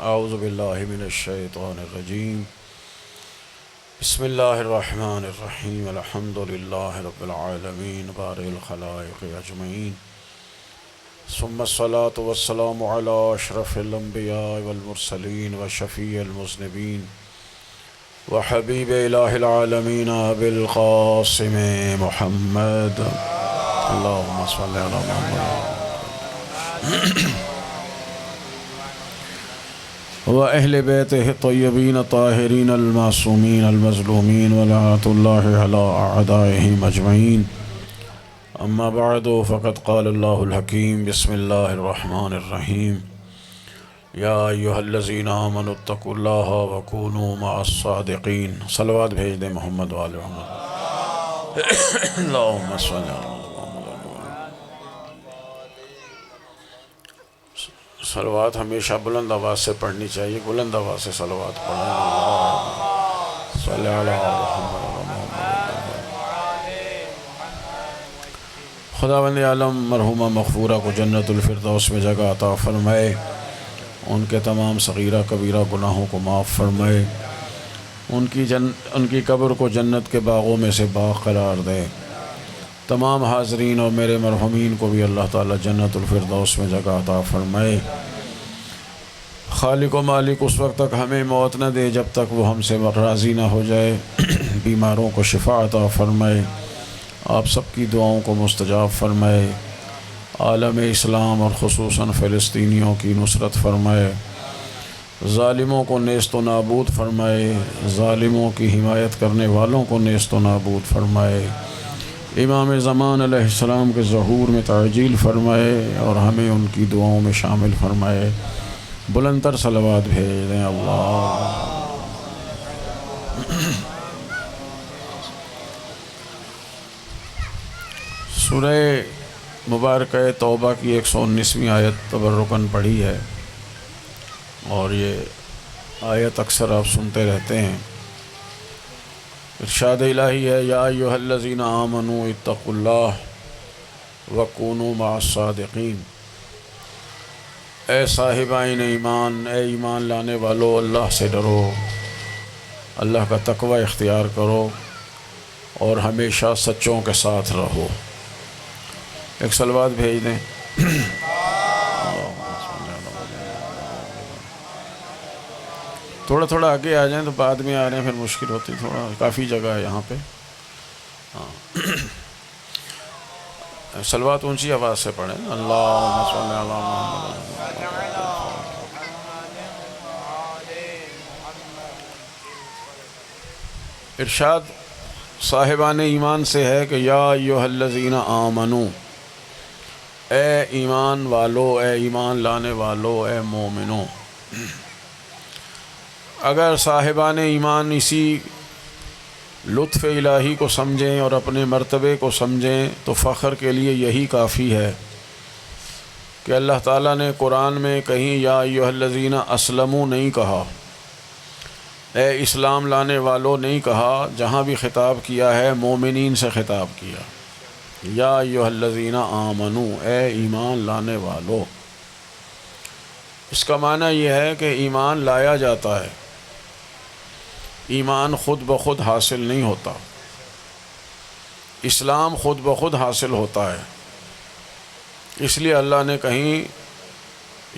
اعوذ باللہ من الشیطان الرجیم بسم اللہ الرحمن الرحیم الحمد للہ رب العالمین بارئ الخلائق اجمعین ثم الصلاة والسلام علی اشرف الانبیاء والمرسلین وشفیع المذنبین وحبیب الہ العالمین ابی القاسم محمد اللہم صلی علی محمد وأهل بيته الطيبين الطاهرين المعصومين المظلومين ولعنة الله على أعدائهم أجمعين أما بعد فقد قال الله الحكيم بسم الله الرحمن الرحيم يا أيها الذين آمنوا اتقوا الله وكونوا مع الصادقين صلوات بھیج دیں محمد وآل محمد اللهم صل على محمد صلوات ہمیشہ بلند آواز سے پڑھنی چاہیے، بلند آواز سے صلوات پڑھیں۔ اللہ صلی علی محمد۔ خداوند عالم مرحومہ مغفورہ کو جنت الفردوس میں جگہ عطا فرمائے، ان کے تمام صغیرہ کبیرہ گناہوں کو معاف فرمائے، ان کی قبر کو جنت کے باغوں میں سے باغ قرار دے۔ تمام حاضرین اور میرے مرحومین کو بھی اللہ تعالیٰ جنت الفردوس میں جگہ عطا فرمائے۔ خالق و مالک اس وقت تک ہمیں موت نہ دے جب تک وہ ہم سے راضی نہ ہو جائے، بیماروں کو شفا عطا فرمائے، آپ سب کی دعاؤں کو مستجاب فرمائے، عالم اسلام اور خصوصاً فلسطینیوں کی نصرت فرمائے، ظالموں کو نیست و نابود فرمائے، ظالموں کی حمایت کرنے والوں کو نیست و نابود فرمائے، امام زمان علیہ السلام کے ظہور میں تعجیل فرمائے اور ہمیں ان کی دعاؤں میں شامل فرمائے۔ بلند تر صلوات بھیج دیں اللہ۔ سورہ مبارکہ توبہ کی 119ویں آیت تبرکاً پڑھی ہے، اور یہ آیت اکثر آپ سنتے رہتے ہیں۔ ارشاد الہی ہے، یا ایھا الذین آمنوا اتقوا اللہ وکونوا مع الصادقین۔ اے صاحبین ایمان، اے ایمان لانے والو، اللہ سے ڈرو، اللہ کا تقوی اختیار کرو اور ہمیشہ سچوں کے ساتھ رہو۔ ایک صلوات بھیج دیں۔ تھوڑا تھوڑا آگے آ جائیں تو بعد میں آ رہے ہیں پھر مشکل ہوتی، تھوڑا کافی جگہ ہے یہاں پہ۔ صلوات اونچی آواز سے پڑھیں۔ اللہم صلی علی محمد۔ ارشاد صاحبان ایمان سے ہے کہ یا ایھا الذین آمنوا، اے ایمان والو، اے ایمان لانے والو، اے مومنو۔ اگر صاحبان ایمان اسی لطف الہی کو سمجھیں اور اپنے مرتبے کو سمجھیں تو فخر کے لیے یہی کافی ہے کہ اللہ تعالیٰ نے قرآن میں کہیں یا ایھا الذین اسلموا نہیں کہا، اے اسلام لانے والو نہیں کہا، جہاں بھی خطاب کیا ہے مومنین سے خطاب کیا، یا ایھا الذین آمنوا، اے ایمان لانے والو۔ اس کا معنی یہ ہے کہ ایمان لایا جاتا ہے، ایمان خود بخود حاصل نہیں ہوتا، اسلام خود بخود حاصل ہوتا ہے۔ اس لیے اللہ نے کہیں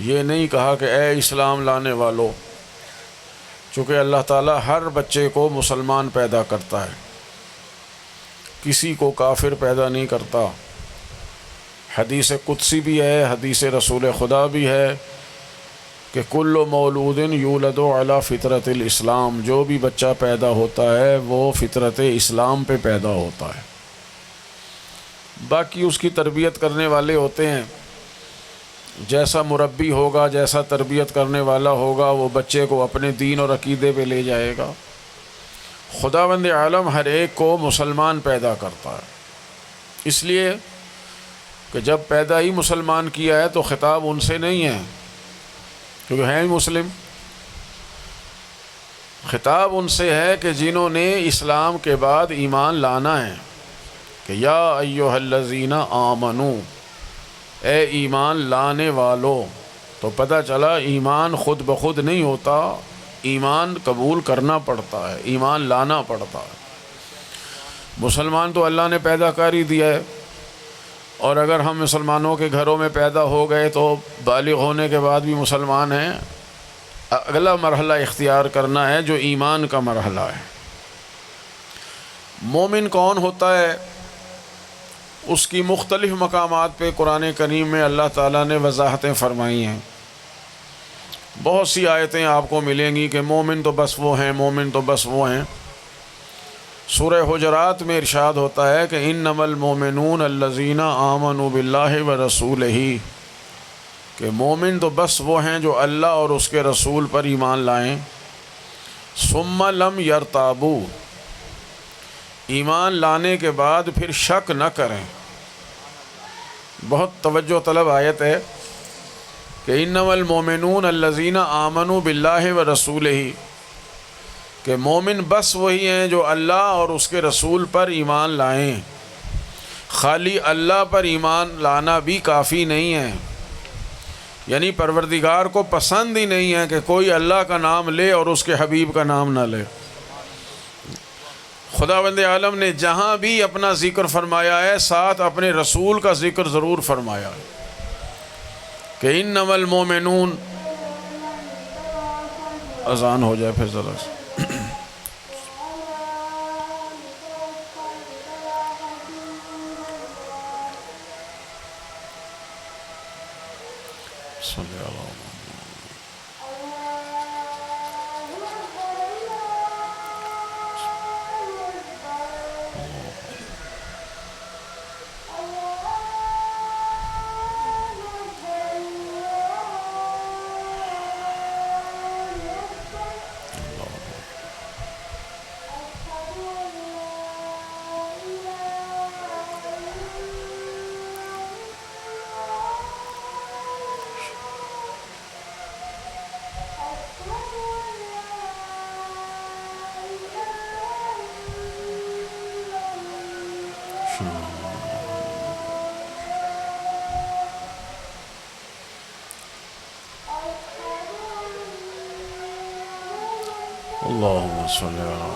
یہ نہیں کہا کہ اے اسلام لانے والو، چونکہ اللہ تعالیٰ ہر بچے کو مسلمان پیدا کرتا ہے، کسی کو کافر پیدا نہیں کرتا۔ حدیث قدسی بھی ہے، حدیث رسول خدا بھی ہے کہ کل مولود یولد علی فطرت الاسلام، جو بھی بچہ پیدا ہوتا ہے وہ فطرت اسلام پہ پیدا ہوتا ہے۔ باقی اس کی تربیت کرنے والے ہوتے ہیں، جیسا مربی ہوگا، جیسا تربیت کرنے والا ہوگا، وہ بچے کو اپنے دین اور عقیدے پہ لے جائے گا۔ خداوند عالم ہر ایک کو مسلمان پیدا کرتا ہے، اس لیے کہ جب پیدا ہی مسلمان کیا ہے تو خطاب ان سے نہیں ہے کیونکہ ہیں ہی مسلم، خطاب ان سے ہے کہ جنہوں نے اسلام کے بعد ایمان لانا ہے، کہ یا ایھا الذین آمنوا، اے ایمان لانے والو، تو پتہ چلا ایمان خود بخود نہیں ہوتا، ایمان قبول کرنا پڑتا ہے، ایمان لانا پڑتا ہے۔ مسلمان تو اللہ نے پیدا کر ہی دیا ہے، اور اگر ہم مسلمانوں کے گھروں میں پیدا ہو گئے تو بالغ ہونے کے بعد بھی مسلمان ہیں۔ اگلا مرحلہ اختیار کرنا ہے جو ایمان کا مرحلہ ہے۔ مومن کون ہوتا ہے؟ اس کی مختلف مقامات پہ قرآن کریم میں اللہ تعالیٰ نے وضاحتیں فرمائی ہیں۔ بہت سی آیتیں آپ کو ملیں گی کہ مومن تو بس وہ ہیں، مومن تو بس وہ ہیں۔ سورہ حجرات میں ارشاد ہوتا ہے کہ انما المؤمنون الذین آمنوا باللہ ورسولہ، کہ مومن تو بس وہ ہیں جو اللہ اور اس کے رسول پر ایمان لائیں۔ ثم لم یرتابوا، ایمان لانے کے بعد پھر شک نہ کریں۔ بہت توجہ طلب آیت ہے کہ انما المؤمنون الذین آمنوا باللہ ورسولہ، کہ مومن بس وہی ہیں جو اللہ اور اس کے رسول پر ایمان لائیں۔ خالی اللہ پر ایمان لانا بھی کافی نہیں ہے، یعنی پروردگار کو پسند ہی نہیں ہے کہ کوئی اللہ کا نام لے اور اس کے حبیب کا نام نہ لے۔ خداوند عالم نے جہاں بھی اپنا ذکر فرمایا ہے ساتھ اپنے رسول کا ذکر ضرور فرمایا ہے کہ انما المؤمنون۔ اذان ہو جائے پھر ذرا سے۔ صلی اللہ علیہ اللہم صلی اللہ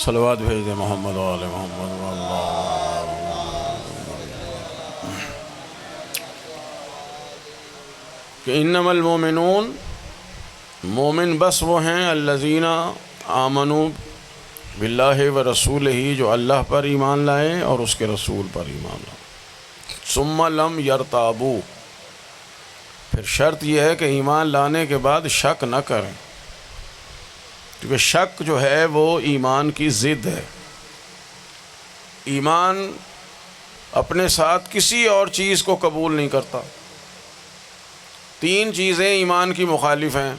صلوات بھیج دے محمد و آل محمد کہ انما المؤمنون، مومن بس وہ ہیں الذین آمنوا باللہ ورسولہ، جو اللہ پر ایمان لائیں اور اس کے رسول پر ایمان لائیں۔ ثم لم یرتابوا، پھر شرط یہ ہے کہ ایمان لانے کے بعد شک نہ کریں، کیونکہ شک جو ہے وہ ایمان کی ضد ہے۔ ایمان اپنے ساتھ کسی اور چیز کو قبول نہیں کرتا۔ تین چیزیں ایمان کی مخالف ہیں: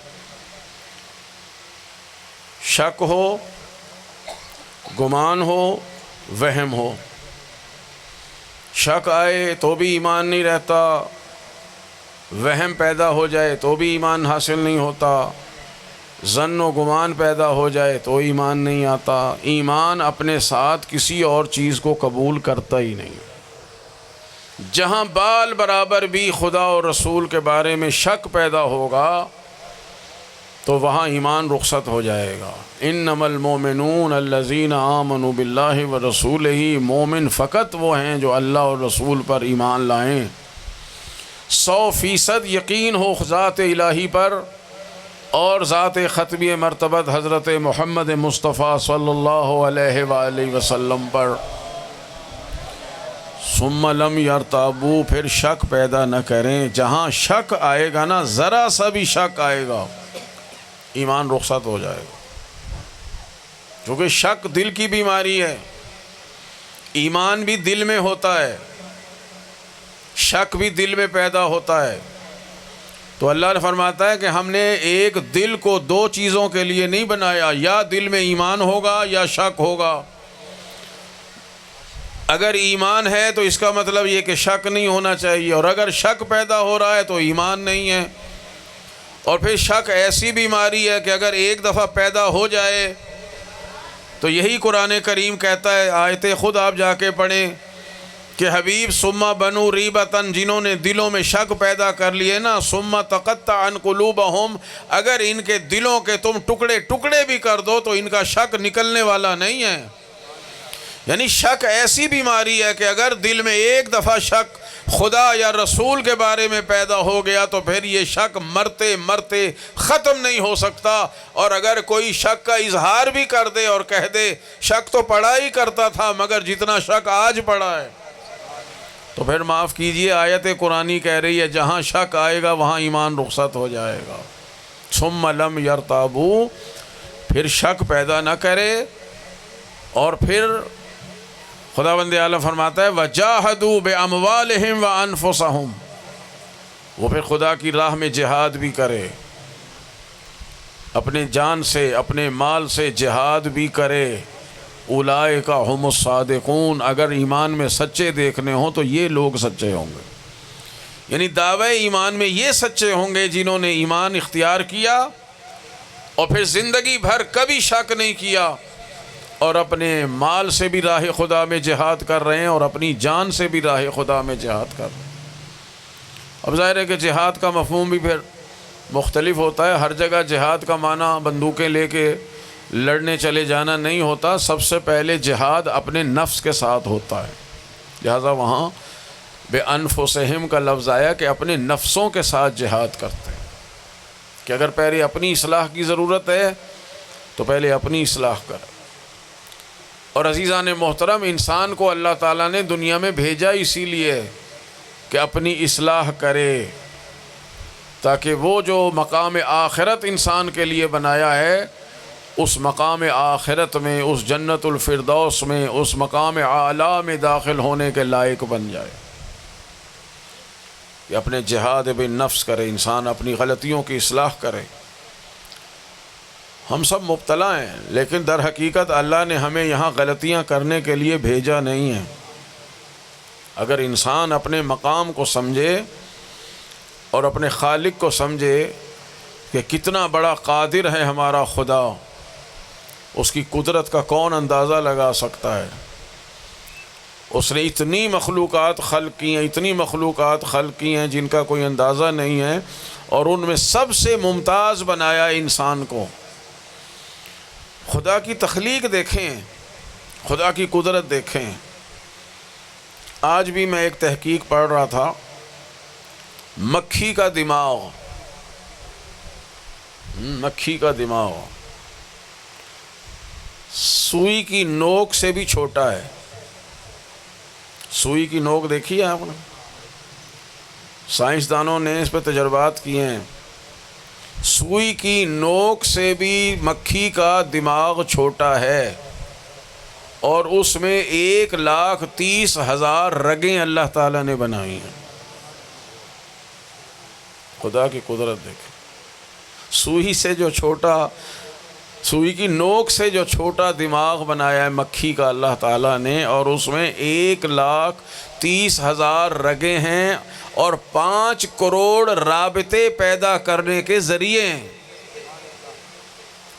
شک ہو، گمان ہو، وہم ہو۔ شک آئے تو بھی ایمان نہیں رہتا، وہم پیدا ہو جائے تو بھی ایمان حاصل نہیں ہوتا، ظن و گمان پیدا ہو جائے تو ایمان نہیں آتا۔ ایمان اپنے ساتھ کسی اور چیز کو قبول کرتا ہی نہیں۔ جہاں بال برابر بھی خدا اور رسول کے بارے میں شک پیدا ہوگا تو وہاں ایمان رخصت ہو جائے گا۔ انما المومنون الذین آمنوا باللہ ورسولہ، مومن فقط وہ ہیں جو اللہ اور رسول پر ایمان لائیں، 100% یقین ہو ذات الہی پر اور ذات ختمی مرتبت حضرت محمد مصطفیٰ صلی اللہ علیہ وآلہ وسلم پر۔ ثم لم یرتابوا، پھر شک پیدا نہ کریں۔ جہاں شک آئے گا نا، ذرا سا بھی شک آئے گا، ایمان رخصت ہو جائے گا، کیونکہ شک دل کی بیماری ہے۔ ایمان بھی دل میں ہوتا ہے، شک بھی دل میں پیدا ہوتا ہے۔ تو اللہ نے فرماتا ہے کہ ہم نے ایک دل کو دو چیزوں کے لیے نہیں بنایا، یا دل میں ایمان ہوگا یا شک ہوگا۔ اگر ایمان ہے تو اس کا مطلب یہ کہ شک نہیں ہونا چاہیے، اور اگر شک پیدا ہو رہا ہے تو ایمان نہیں ہے۔ اور پھر شک ایسی بیماری ہے کہ اگر ایک دفعہ پیدا ہو جائے تو یہی قرآن کریم کہتا ہے، آیت خود آپ جا کے پڑھیں کہ حبیب ثم بنو ریبتن، جنہوں نے دلوں میں شک پیدا کر لیے نا، ثم تقطع عن قلوبہم، اگر ان کے دلوں کے تم ٹکڑے ٹکڑے بھی کر دو تو ان کا شک نکلنے والا نہیں ہے۔ یعنی شک ایسی بیماری ہے کہ اگر دل میں ایک دفعہ شک خدا یا رسول کے بارے میں پیدا ہو گیا تو پھر یہ شک مرتے مرتے ختم نہیں ہو سکتا۔ اور اگر کوئی شک کا اظہار بھی کر دے اور کہہ دے شک تو پڑا ہی کرتا تھا مگر جتنا شک آج پڑا ہے، تو پھر معاف کیجئے، آیت قرآنی کہہ رہی ہے جہاں شک آئے گا وہاں ایمان رخصت ہو جائے گا۔ ثم لم یرتابوا، پھر شک پیدا نہ کرے۔ اور پھر خداوند عالم فرماتا ہے وَجَاهَدُوا بِأَمْوَالِهِمْ وَأَنفُسَهُمْ، وہ پھر خدا کی راہ میں جہاد بھی کرے، اپنے جان سے اپنے مال سے جہاد بھی کرے۔ اولئک هم الصادقون، اگر ایمان میں سچے دیکھنے ہوں تو یہ لوگ سچے ہوں گے، یعنی دعوی ایمان میں یہ سچے ہوں گے جنہوں نے ایمان اختیار کیا اور پھر زندگی بھر کبھی شک نہیں کیا، اور اپنے مال سے بھی راہ خدا میں جہاد کر رہے ہیں اور اپنی جان سے بھی راہ خدا میں جہاد کر رہے ہیں۔ اب ظاہر ہے کہ جہاد کا مفہوم بھی پھر مختلف ہوتا ہے، ہر جگہ جہاد کا معنی بندوقیں لے کے لڑنے چلے جانا نہیں ہوتا، سب سے پہلے جہاد اپنے نفس کے ساتھ ہوتا ہے، لہذا وہاں بے انفسہم کا لفظ آیا کہ اپنے نفسوں کے ساتھ جہاد کرتے ہیں، کہ اگر پہلے اپنی اصلاح کی ضرورت ہے تو پہلے اپنی اصلاح کرے۔ اور عزیزان محترم، انسان کو اللہ تعالیٰ نے دنیا میں بھیجا اسی لیے کہ اپنی اصلاح کرے، تاکہ وہ جو مقام آخرت انسان کے لیے بنایا ہے اس مقام آخرت میں، اس جنت الفردوس میں، اس مقام اعلیٰ میں داخل ہونے کے لائق بن جائے، کہ اپنے جہاد بالنفس کرے، انسان اپنی غلطیوں کی اصلاح کرے۔ ہم سب مبتلا ہیں، لیکن در حقیقت اللہ نے ہمیں یہاں غلطیاں کرنے کے لیے بھیجا نہیں ہے۔ اگر انسان اپنے مقام کو سمجھے اور اپنے خالق کو سمجھے کہ کتنا بڑا قادر ہے ہمارا خدا، اس کی قدرت کا کون اندازہ لگا سکتا ہے؟ اس نے اتنی مخلوقات خلق کی ہیں، اتنی مخلوقات خلق کی ہیں جن کا کوئی اندازہ نہیں ہے، اور ان میں سب سے ممتاز بنایا انسان کو۔ خدا کی تخلیق دیکھیں، خدا کی قدرت دیکھیں۔ آج بھی میں ایک تحقیق پڑھ رہا تھا، مکھی کا دماغ، مکھی کا دماغ سوئی کی نوک سے بھی چھوٹا ہے۔ سوئی کی نوک دیکھی ہے آپ نے؟ سائنسدانوں نے اس پہ تجربات کیے ہیں، سوئی کی نوک سے بھی مکھی کا دماغ چھوٹا ہے، اور اس میں 1,30,000 رگیں اللہ تعالیٰ نے بنائی ہیں۔ خدا کی قدرت دیکھیں، سوئی سے جو چھوٹا، سوئی کی نوک سے جو چھوٹا دماغ بنایا ہے مکھی کا اللہ تعالیٰ نے، اور اس میں 1,30,000 رگیں ہیں اور 5 کروڑ رابطے پیدا کرنے کے ذریعے ہیں۔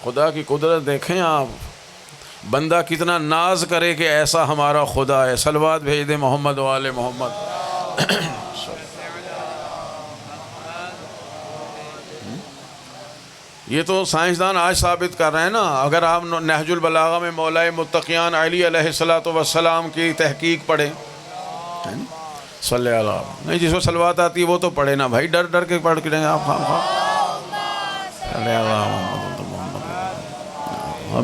خدا کی قدرت دیکھیں آپ، بندہ کتنا ناز کرے کہ ایسا ہمارا خدا ہے۔ صلوات بھیج دیں محمد و آل محمد۔ یہ تو سائنسدان آج ثابت کر رہے ہیں نا. اگر آپ نہج البلاغہ میں مولائے متقیان علی علیہ الصلوۃ والسلام کی تحقیق پڑھیں, صلی اللہ علیہ, نہیں جس کو صلوات آتی ہے وہ تو پڑھے نا بھائی, ڈر ڈر کے پڑھ کے آپ خام صلی اللہ.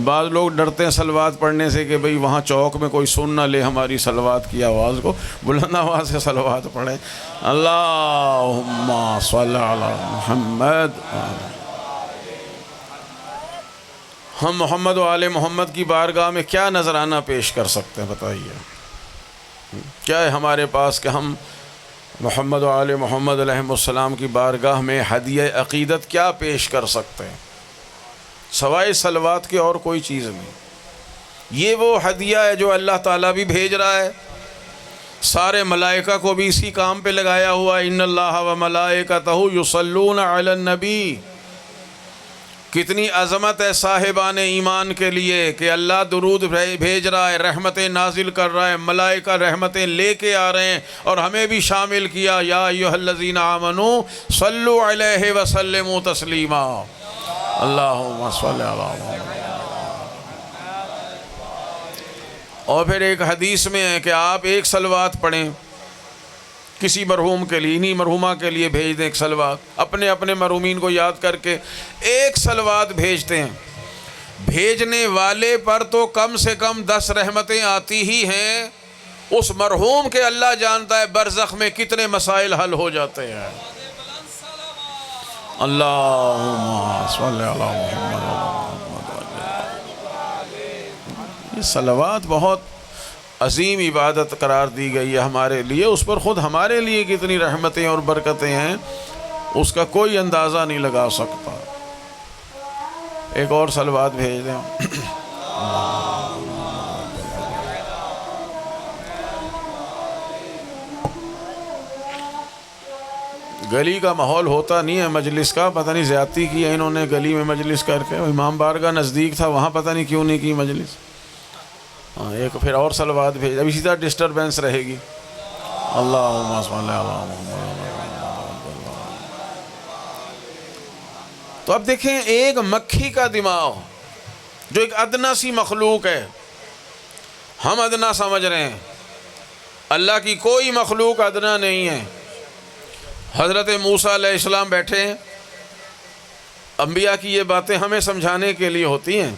بعض لوگ ڈرتے ہیں صلوات پڑھنے سے کہ بھئی وہاں چوک میں کوئی سن نہ لے ہماری صلوات کی آواز کو, بلند آواز سے صلوات پڑھیں. اللہم صلی علی محمد. ہم محمد و آل محمد کی بارگاہ میں کیا نذرانہ پیش کر سکتے ہیں بتائیے؟ کیا ہے ہمارے پاس کہ ہم محمد و آل محمد علیہ السلام کی بارگاہ میں ہدیہ عقیدت کیا پیش کر سکتے ہیں سوائے صلوات کے؟ اور کوئی چیز نہیں. یہ وہ ہدیہ ہے جو اللہ تعالیٰ بھی بھیج رہا ہے, سارے ملائکہ کو بھی اسی کام پہ لگایا ہوا ہے. ان اللہ و ملائکتہ یصلون علی النبی. کتنی عظمت ہے صاحبان ایمان کے لیے کہ اللہ درود بھیج رہا ہے, رحمتیں نازل کر رہا ہے, ملائکہ رحمتیں لے کے آ رہے ہیں, اور ہمیں بھی شامل کیا. یا ایھا الذین آمنوا صلوا علیہ وسلموا تسلیما. اللہم صلی علی محمد. اور پھر ایک حدیث میں ہے کہ آپ ایک صلوات پڑھیں کسی مرحوم کے لیے, انہی مرحومہ کے لیے بھیج دیں ایک صلوات, اپنے اپنے مرحومین کو یاد کر کے ایک صلوات بھیجتے ہیں. بھیجنے والے پر تو کم سے کم 10 رحمتیں آتی ہی ہیں. اس مرحوم کے اللہ جانتا ہے برزخ میں کتنے مسائل حل ہو جاتے ہیں. اللہم صلی علی محمد. یہ صلوات بہت عظیم عبادت قرار دی گئی ہے ہمارے لیے. اس پر خود ہمارے لیے کتنی رحمتیں اور برکتیں ہیں اس کا کوئی اندازہ نہیں لگا سکتا. ایک اور صلوات بھیج دیں. گلی کا ماحول ہوتا نہیں ہے مجلس کا, پتہ نہیں زیادتی کی ہے انہوں نے گلی میں مجلس کر کے. امام بارگاہ نزدیک تھا, وہاں پتہ نہیں کیوں نہیں کی مجلس. ہاں ایک پھر اور صلوات بھیج, اب اسی طرح ڈسٹربنس رہے گی. اللہم صلی علی محمد. تو اب دیکھیں ایک مکھی کا دماغ جو ایک ادنا سی مخلوق ہے, ہم ادنا سمجھ رہے ہیں, اللہ کی کوئی مخلوق ادنا نہیں ہے. حضرت موسیٰ علیہ السلام بیٹھے ہیں, انبیاء کی یہ باتیں ہمیں سمجھانے کے لیے ہوتی ہیں.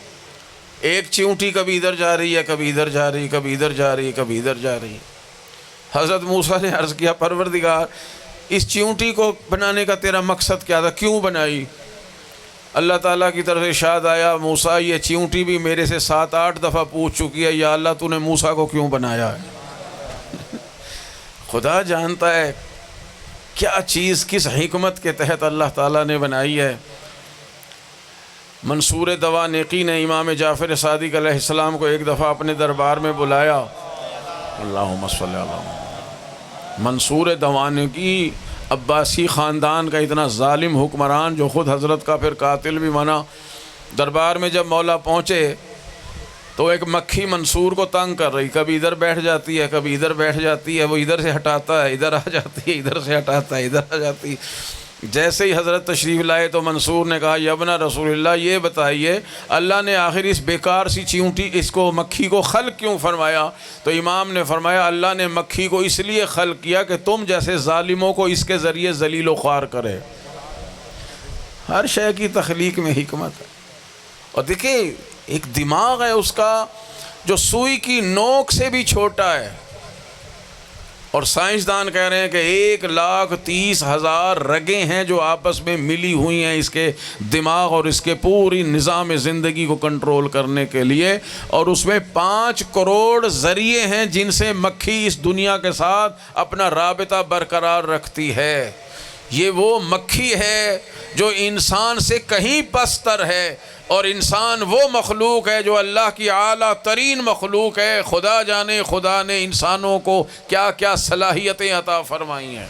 ایک چیونٹی کبھی ادھر جا رہی ہے, کبھی ادھر جا رہی ہے, کبھی ادھر جا رہی ہے, کبھی ادھر جا رہی ہے. حضرت موسیٰ نے عرض کیا پروردگار اس چیونٹی کو بنانے کا تیرا مقصد کیا تھا, کیوں بنائی؟ اللہ تعالیٰ کی طرف ارشاد آیا موسیٰ یہ چیونٹی بھی میرے سے 7-8 دفعہ پوچھ چکی ہے یا اللہ تو نے موسیٰ کو کیوں بنایا ہے. خدا جانتا ہے کیا چیز کس حکمت کے تحت اللہ تعالیٰ نے بنائی ہے. منصور دوانقی نے امام جعفر صادق علیہ السلام کو ایک دفعہ اپنے دربار میں بلایا. اللہم صلی علی محمد. منصور دوانقی عباسی خاندان کا اتنا ظالم حکمران جو خود حضرت کا پھر قاتل بھی بنا. دربار میں جب مولا پہنچے تو ایک مکھی منصور کو تنگ کر رہی, کبھی ادھر بیٹھ جاتی ہے, کبھی ادھر بیٹھ جاتی ہے, وہ ادھر سے ہٹاتا ہے, ادھر آ جاتی ہے, ادھر سے ہٹاتا ہے, ادھر آ جاتی ہے. جیسے ہی حضرت تشریف لائے تو منصور نے کہا یا ابن رسول اللہ یہ بتائیے اللہ نے آخر اس بیکار سی چیونٹی اس کو مکھی کو خلق کیوں فرمایا؟ تو امام نے فرمایا اللہ نے مکھی کو اس لیے خلق کیا کہ تم جیسے ظالموں کو اس کے ذریعے ذلیل و خوار کرے. ہر شے کی تخلیق میں حکمت ہے. اور دیکھیں ایک دماغ ہے اس کا جو سوئی کی نوک سے بھی چھوٹا ہے, اور سائنسدان کہہ رہے ہیں کہ 1,30,000 رگیں ہیں جو آپس میں ملی ہوئی ہیں اس کے دماغ اور اس کے پوری نظام زندگی کو کنٹرول کرنے کے لیے, اور اس میں 5 کروڑ ذریعے ہیں جن سے مکھی اس دنیا کے ساتھ اپنا رابطہ برقرار رکھتی ہے. یہ وہ مکھی ہے جو انسان سے کہیں پستر ہے, اور انسان وہ مخلوق ہے جو اللہ کی اعلیٰ ترین مخلوق ہے. خدا جانے خدا نے انسانوں کو کیا کیا صلاحیتیں عطا فرمائی ہیں,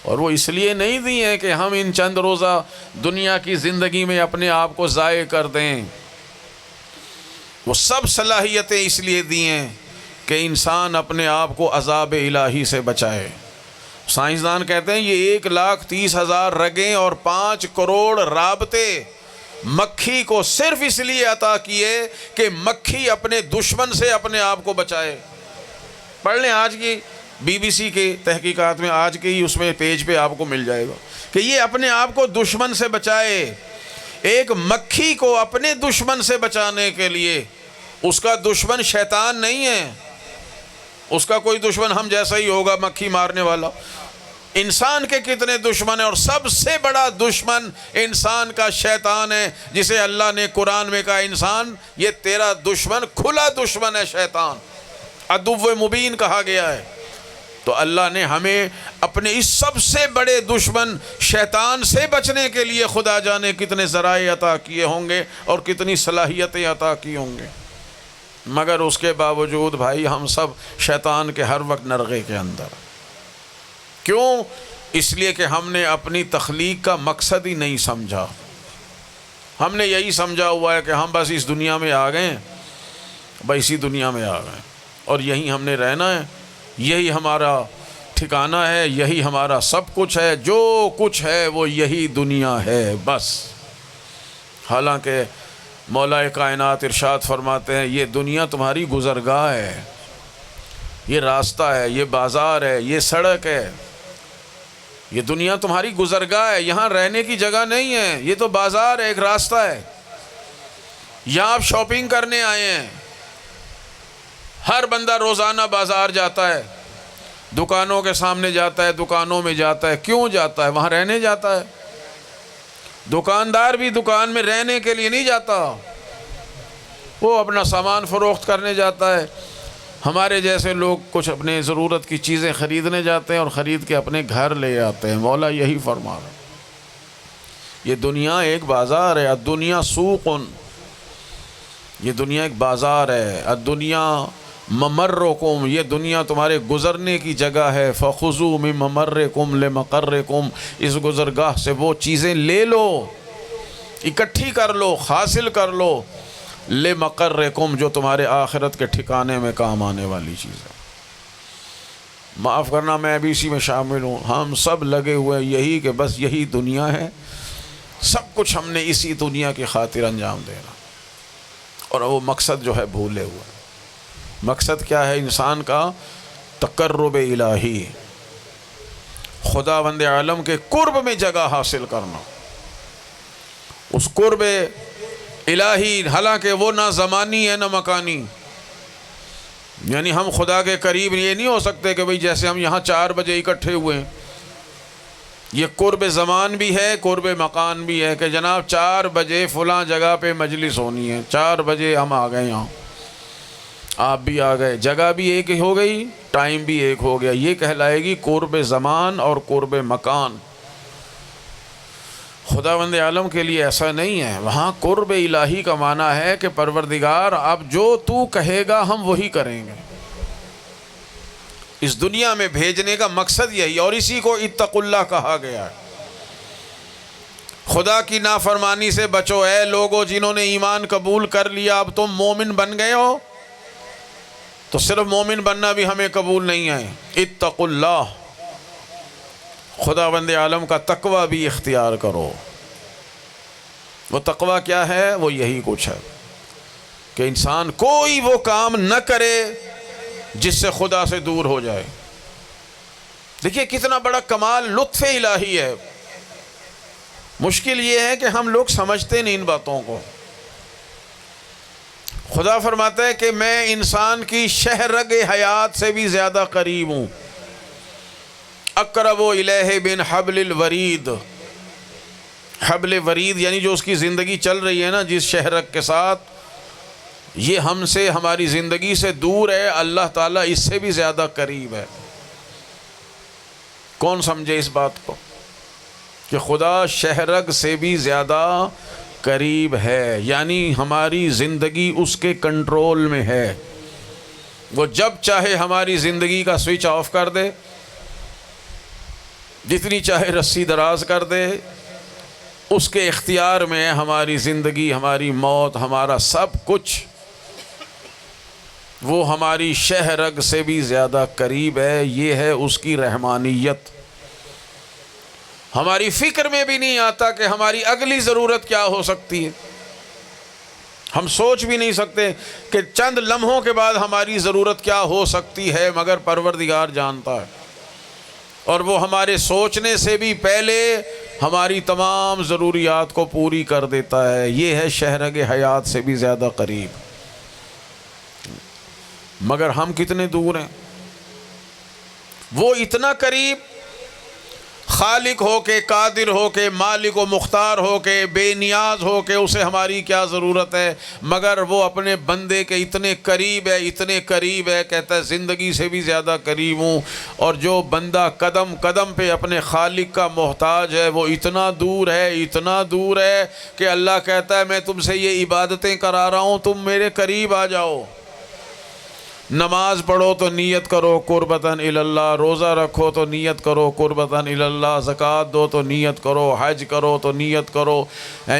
اور وہ اس لیے نہیں دی ہیں کہ ہم ان چند روزہ دنیا کی زندگی میں اپنے آپ کو ضائع کر دیں. وہ سب صلاحیتیں اس لیے دی ہیں کہ انسان اپنے آپ کو عذاب الہی سے بچائے۔ سائنسدان کہتے ہیں یہ 1,30,000 رگیں اور 5 کروڑ رابطے مکھی کو صرف اس لیے عطا کیے کہ مکھی اپنے دشمن سے اپنے آپ کو بچائے۔ پڑھ لیں آج کی BBC کے تحقیقات میں، آج کے ہی اس میں پیج پہ آپ کو مل جائے گا کہ یہ اپنے آپ کو دشمن سے بچائے۔ ایک مکھی کو اپنے دشمن سے بچانے کے لیے، اس کا دشمن شیطان نہیں ہے، اس کا کوئی دشمن ہم جیسا ہی ہوگا مکھی مارنے والا۔ انسان کے کتنے دشمن ہیں، اور سب سے بڑا دشمن انسان کا شیطان ہے، جسے اللہ نے قرآن میں کہا انسان یہ تیرا دشمن، کھلا دشمن ہے شیطان، عدو مبین کہا گیا ہے۔ تو اللہ نے ہمیں اپنے اس سب سے بڑے دشمن شیطان سے بچنے کے لیے خدا جانے کتنے ذرائع عطا کیے ہوں گے اور کتنی صلاحیتیں عطا کی ہوں گے، مگر اس کے باوجود بھائی ہم سب شیطان کے ہر وقت نرغے کے اندر۔ کیوں؟ اس لیے کہ ہم نے اپنی تخلیق کا مقصد ہی نہیں سمجھا۔ ہم نے یہی سمجھا ہوا ہے کہ ہم بس اس دنیا میں آ گئے، بس اسی دنیا میں آ گئے اور یہیں ہم نے رہنا ہے، یہی ہمارا ٹھکانہ ہے، یہی ہمارا سب کچھ ہے، جو کچھ ہے وہ یہی دنیا ہے بس۔ حالانکہ مولا کائنات ارشاد فرماتے ہیں یہ دنیا تمہاری گزرگاہ ہے، یہ راستہ ہے، یہ بازار ہے، یہ سڑک ہے، یہ دنیا تمہاری گزرگاہ ہے، یہاں رہنے کی جگہ نہیں ہے، یہ تو بازار ہے، ایک راستہ ہے، یہاں آپ شاپنگ کرنے آئے ہیں۔ ہر بندہ روزانہ بازار جاتا ہے، دکانوں کے سامنے جاتا ہے، دکانوں میں جاتا ہے، کیوں جاتا ہے؟ وہاں رہنے جاتا ہے۔ دکاندار بھی دکان میں رہنے کے لیے نہیں جاتا، وہ اپنا سامان فروخت کرنے جاتا ہے۔ ہمارے جیسے لوگ کچھ اپنے ضرورت کی چیزیں خریدنے جاتے ہیں اور خرید کے اپنے گھر لے آتے ہیں۔ مولا یہی فرما رہا ہے یہ دنیا ایک بازار ہے، الدنیا سوق، یہ دنیا ایک بازار ہے، الدنیا ممرکم، یہ دنیا تمہارے گزرنے کی جگہ ہے، فخذوا من ممرکم لمقرکم، اس گزرگاہ سے وہ چیزیں لے لو، اکٹھی کر لو، حاصل کر لو، لمقرکم، جو تمہارے آخرت کے ٹھکانے میں کام آنے والی چیز ہے۔ معاف کرنا میں بھی اسی میں شامل ہوں، ہم سب لگے ہوئے یہی کہ بس یہی دنیا ہے، سب کچھ ہم نے اسی دنیا کی خاطر انجام دینا، اور وہ مقصد جو ہے بھولے ہوئے۔ مقصد کیا ہے انسان کا؟ تقرب الہی، خداوند عالم کے قرب میں جگہ حاصل کرنا، اس قرب الہی، حالانکہ وہ نہ زمانی ہے نہ مکانی، یعنی ہم خدا کے قریب یہ نہیں ہو سکتے کہ بھئی جیسے ہم یہاں 4 بجے اکٹھے ہوئے ہیں، یہ قرب زمان بھی ہے، قرب مکان بھی ہے کہ جناب 4 بجے فلاں جگہ پہ مجلس ہونی ہے، 4 بجے ہم آ گئے، یہاں آپ بھی آ گئے، جگہ بھی ایک ہو گئی، ٹائم بھی ایک ہو گیا، یہ کہلائے گی قرب زمان اور قرب مکان۔ خداوند عالم کے لیے ایسا نہیں ہے، وہاں قرب الہی کا معنی ہے کہ پروردگار اب جو تو کہے گا ہم وہی کریں گے۔ اس دنیا میں بھیجنے کا مقصد یہی، اور اسی کو اتقوا اللہ کہا گیا ہے۔ خدا کی نافرمانی سے بچو اے لوگو جنہوں نے ایمان قبول کر لیا، اب تم مومن بن گئے ہو تو صرف مومن بننا بھی ہمیں قبول نہیں ہے، اتقوا اللہ، خداوند عالم کا تقوی بھی اختیار کرو۔ وہ تقوی کیا ہے؟ وہ یہی کچھ ہے کہ انسان کوئی وہ کام نہ کرے جس سے خدا سے دور ہو جائے۔ دیکھیے کتنا بڑا کمال لطف الہی ہے۔ مشکل یہ ہے کہ ہم لوگ سمجھتے نہیں ان باتوں کو۔ خدا فرماتا ہے کہ میں انسان کی شہرگ حیات سے بھی زیادہ قریب ہوں، اقرب الیہ من حبل الورید۔ حبل ورید یعنی جو اس کی زندگی چل رہی ہے نا جس شہرگ کے ساتھ، یہ ہم سے، ہماری زندگی سے دور ہے، اللہ تعالیٰ اس سے بھی زیادہ قریب ہے۔ کون سمجھے اس بات کو کہ خدا شہرگ سے بھی زیادہ قریب ہے، یعنی ہماری زندگی اس کے کنٹرول میں ہے، وہ جب چاہے ہماری زندگی کا سوئچ آف کر دے، جتنی چاہے رسی دراز کر دے، اس کے اختیار میں ہماری زندگی، ہماری موت، ہمارا سب کچھ۔ وہ ہماری شہ رگ سے بھی زیادہ قریب ہے. یہ ہے اس کی رحمانیت. ہماری فکر میں بھی نہیں آتا کہ ہماری اگلی ضرورت کیا ہو سکتی ہے. ہم سوچ بھی نہیں سکتے کہ چند لمحوں کے بعد ہماری ضرورت کیا ہو سکتی ہے، مگر پروردگار جانتا ہے، اور وہ ہمارے سوچنے سے بھی پہلے ہماری تمام ضروریات کو پوری کر دیتا ہے. یہ ہے شہرگ حیات سے بھی زیادہ قریب. مگر ہم کتنے دور ہیں. وہ اتنا قریب، خالق ہو کے، قادر ہو کے، مالک و مختار ہو کے، بے نیاز ہو کے اسے ہماری کیا ضرورت ہے، مگر وہ اپنے بندے کے اتنے قریب ہے، اتنے قریب ہے. کہتا ہے زندگی سے بھی زیادہ قریب ہوں. اور جو بندہ قدم قدم پہ اپنے خالق کا محتاج ہے وہ اتنا دور ہے، اتنا دور ہے کہ اللہ کہتا ہے میں تم سے یہ عبادتیں کرا رہا ہوں، تم میرے قریب آ جاؤ. نماز پڑھو تو نیت کرو قربتاً اللہ، روزہ رکھو تو نیت کرو قربتاً اللہ، زکوٰۃ دو تو نیت کرو، حج کرو تو نیت کرو،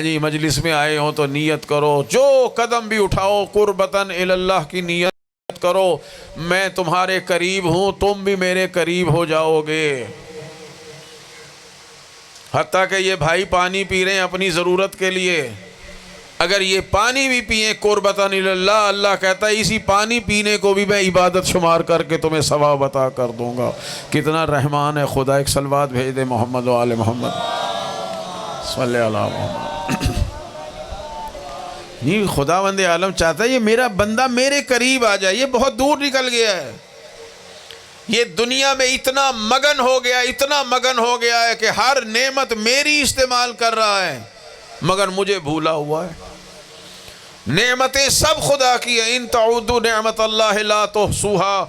جی مجلس میں آئے ہوں تو نیت کرو، جو قدم بھی اٹھاؤ قربتاً اللہ کی نیت کرو. میں تمہارے قریب ہوں، تم بھی میرے قریب ہو جاؤ گے. حتیٰ کہ یہ بھائی پانی پی رہے ہیں اپنی ضرورت کے لیے، اگر یہ پانی بھی پئیں قربتاً اللہ، اللہ کہتا ہے اسی پانی پینے کو بھی میں عبادت شمار کر کے تمہیں ثواب عطا کر دوں گا. کتنا رحمان ہے خدا. ایک صلوات بھیج دے محمد و آل محمد صلی اللہ محمد. نہیں، خداوند عالم چاہتا ہے یہ میرا بندہ میرے قریب آ جائے. یہ بہت دور نکل گیا ہے، یہ دنیا میں اتنا مگن ہو گیا، اتنا مگن ہو گیا ہے کہ ہر نعمت میری استعمال کر رہا ہے مگر مجھے بھولا ہوا ہے. نعمتیں سب خدا کی ہیں. ان تعودوا نعمت اللہ لا تحصوها،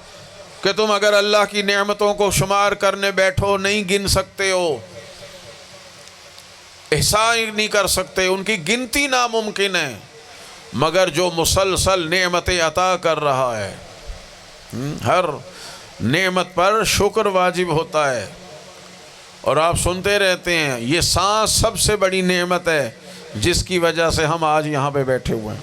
کہ تم اگر اللہ کی نعمتوں کو شمار کرنے بیٹھو نہیں گن سکتے ہو، احصاء نہیں کر سکتے، ان کی گنتی ناممکن ہے. مگر جو مسلسل نعمتیں عطا کر رہا ہے، ہر نعمت پر شکر واجب ہوتا ہے. اور آپ سنتے رہتے ہیں یہ سانس سب سے بڑی نعمت ہے جس کی وجہ سے ہم آج یہاں پہ بیٹھے ہوئے ہیں.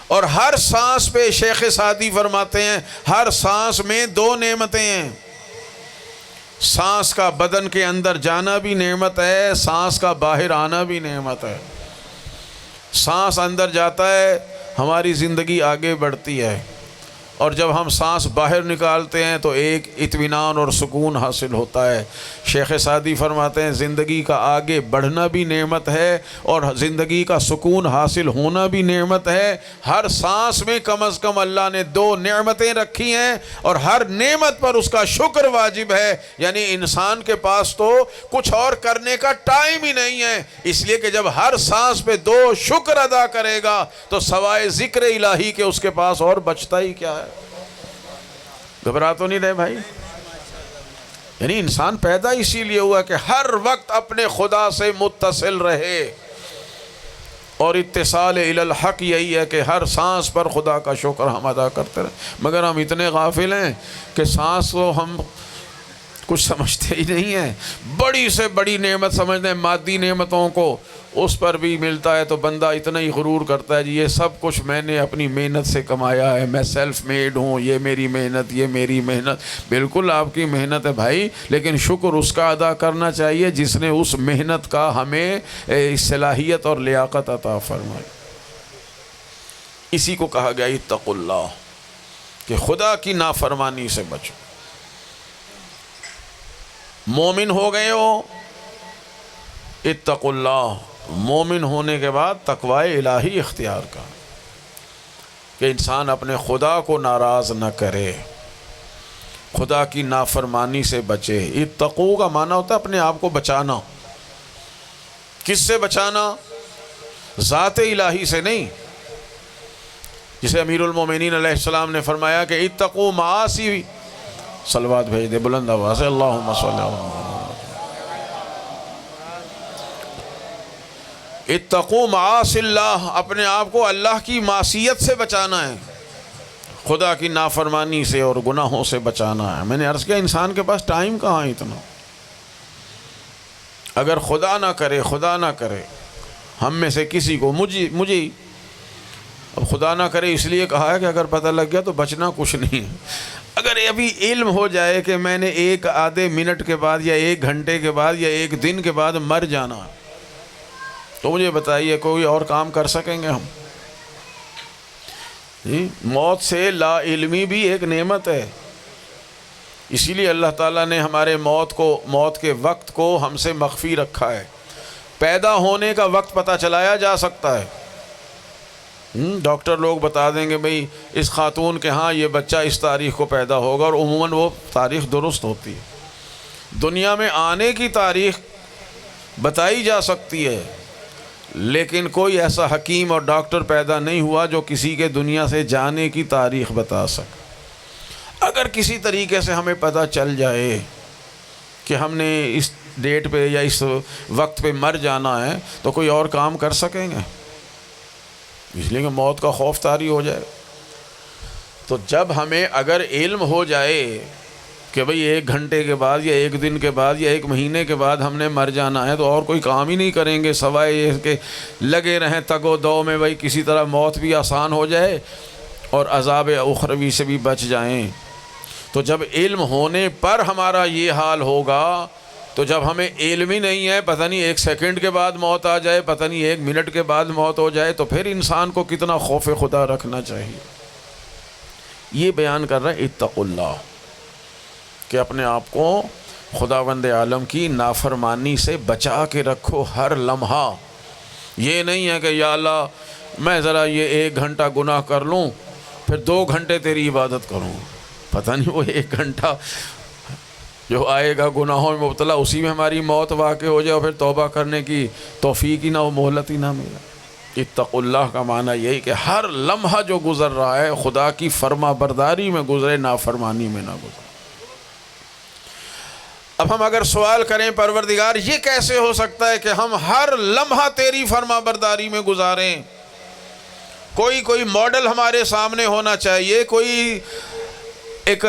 اور ہر سانس پہ شیخ سعدی فرماتے ہیں ہر سانس میں دو نعمتیں ہیں. سانس کا بدن کے اندر جانا بھی نعمت ہے، سانس کا باہر آنا بھی نعمت ہے. سانس اندر جاتا ہے ہماری زندگی آگے بڑھتی ہے، اور جب ہم سانس باہر نکالتے ہیں تو ایک اطمینان اور سکون حاصل ہوتا ہے. شیخ سعدی فرماتے ہیں زندگی کا آگے بڑھنا بھی نعمت ہے اور زندگی کا سکون حاصل ہونا بھی نعمت ہے. ہر سانس میں کم از کم اللہ نے دو نعمتیں رکھی ہیں اور ہر نعمت پر اس کا شکر واجب ہے. یعنی انسان کے پاس تو کچھ اور کرنے کا ٹائم ہی نہیں ہے، اس لیے کہ جب ہر سانس پہ دو شکر ادا کرے گا تو سوائے ذکر الہی کے اس کے پاس اور بچتا ہی کیا ہے. گھبرا تو نہیں رہے بھائی؟ یعنی انسان پیدا اسی لیے ہوا کہ ہر وقت اپنے خدا سے متصل رہے، اور اتصال الی الحق یہی ہے کہ ہر سانس پر خدا کا شکر ہم ادا کرتے رہیں. مگر ہم اتنے غافل ہیں کہ سانس کو ہم کچھ سمجھتے ہی نہیں ہیں. بڑی سے بڑی نعمت سمجھتے ہیں مادی نعمتوں کو، اس پر بھی ملتا ہے تو بندہ اتنا ہی غرور کرتا ہے جی یہ سب کچھ میں نے اپنی محنت سے کمایا ہے، میں سیلف میڈ ہوں، یہ میری محنت، یہ میری محنت. بالکل آپ کی محنت ہے بھائی، لیکن شکر اس کا ادا کرنا چاہیے جس نے اس محنت کا ہمیں صلاحیت اور لیاقت عطا فرمائی. اسی کو کہا گیا اتقوا اللہ، کہ خدا کی نافرمانی سے بچو. مومن ہو گئے ہو اتقوا اللہ، مومن ہونے کے بعد تقوی الہی اختیار کا، کہ انسان اپنے خدا کو ناراض نہ کرے، خدا کی نافرمانی سے بچے. اتقو کا معنی ہوتا ہے اپنے آپ کو بچانا. کس سے بچانا؟ ذات الہی سے نہیں. جسے امیر المومنین علیہ السلام نے فرمایا کہ اتقو معاصی، صلوات بھیج دے بلند آواز سے اللہم صلی اللہ علیہ وسلم. اتقوا معاصی اللہ، اپنے آپ کو اللہ کی معصیت سے بچانا ہے، خدا کی نافرمانی سے اور گناہوں سے بچانا ہے. میں نے عرض کیا انسان کے پاس ٹائم کہاں اتنا. اگر خدا نہ کرے ہم میں سے کسی کو، مجھے اب خدا نہ کرے اس لیے کہا ہے کہ اگر پتہ لگ گیا تو بچنا کچھ نہیں ہے۔ اگر ابھی علم ہو جائے کہ میں نے ایک آدھے منٹ کے بعد یا ایک گھنٹے کے بعد یا ایک دن کے بعد مر جانا، تو مجھے بتائیے کوئی اور کام کر سکیں گے ہم؟ جی، موت سے لا علمی بھی ایک نعمت ہے، اسی لیے اللہ تعالیٰ نے ہمارے موت کے وقت کو ہم سے مخفی رکھا ہے۔ پیدا ہونے کا وقت پتہ چلایا جا سکتا ہے، ڈاکٹر لوگ بتا دیں گے بھئی اس خاتون کے ہاں یہ بچہ اس تاریخ کو پیدا ہوگا، اور عموماً وہ تاریخ درست ہوتی ہے۔ دنیا میں آنے کی تاریخ بتائی جا سکتی ہے، لیکن کوئی ایسا حکیم اور ڈاکٹر پیدا نہیں ہوا جو کسی کے دنیا سے جانے کی تاریخ بتا سکے۔ اگر کسی طریقے سے ہمیں پتہ چل جائے کہ ہم نے اس ڈیٹ پہ یا اس وقت پہ مر جانا ہے تو کوئی اور کام کر سکیں گے؟ اس لیے کہ موت کا خوف طاری ہو جائے۔ تو جب ہمیں اگر علم ہو جائے کہ بھئی ایک گھنٹے کے بعد یا ایک دن کے بعد یا ایک مہینے کے بعد ہم نے مر جانا ہے، تو اور کوئی کام ہی نہیں کریں گے سوائے یہ کہ لگے رہیں تگ و دو میں، بھئی کسی طرح موت بھی آسان ہو جائے اور عذاب اخروی سے بھی بچ جائیں۔ تو جب علم ہونے پر ہمارا یہ حال ہوگا، تو جب ہمیں علم ہی نہیں ہے، پتہ نہیں ایک سیکنڈ کے بعد موت آ جائے، پتہ نہیں ایک منٹ کے بعد موت ہو جائے، تو پھر انسان کو کتنا خوف خدا رکھنا چاہیے۔ یہ بیان کر رہے ہیں اتقوا اللہ، کہ اپنے آپ کو خداوند عالم کی نافرمانی سے بچا کے رکھو ہر لمحہ۔ یہ نہیں ہے کہ یا اللہ میں ذرا یہ ایک گھنٹہ گناہ کر لوں پھر 2 گھنٹے تیری عبادت کروں، پتہ نہیں وہ 1 گھنٹہ جو آئے گا گناہوں میں مبتلا اسی میں ہماری موت واقع ہو جائے اور پھر توبہ کرنے کی توفیق ہی نہ ہو، مہلت ہی نہ ملے۔ اتقوا اللہ کا معنی یہی کہ ہر لمحہ جو گزر رہا ہے خدا کی فرما برداری میں گزرے، نافرمانی میں نہ گزرے۔ اب ہم اگر سوال کریں پروردگار یہ کیسے ہو سکتا ہے کہ ہم ہر لمحہ تیری فرما برداری میں گزاریں؟ کوئی ماڈل ہمارے سامنے ہونا چاہیے، کوئی ایک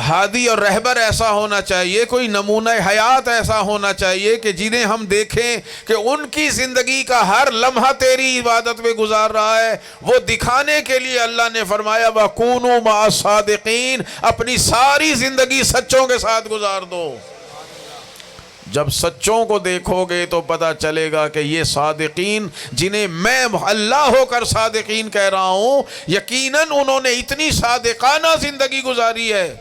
ہادی اور رہبر ایسا ہونا چاہیے، کوئی نمونہ حیات ایسا ہونا چاہیے کہ جنہیں ہم دیکھیں کہ ان کی زندگی کا ہر لمحہ تیری عبادت میں گزار رہا ہے۔ وہ دکھانے کے لیے اللہ نے فرمایا وَكُونُوا مَعَ الصَّادِقِينَ، اپنی ساری زندگی سچوں کے ساتھ گزار دو۔ جب سچوں کو دیکھو گے تو پتہ چلے گا کہ یہ صادقین جنہیں میں اللہ ہو کر صادقین کہہ رہا ہوں، یقیناً انہوں نے اتنی صادقانہ زندگی گزاری ہے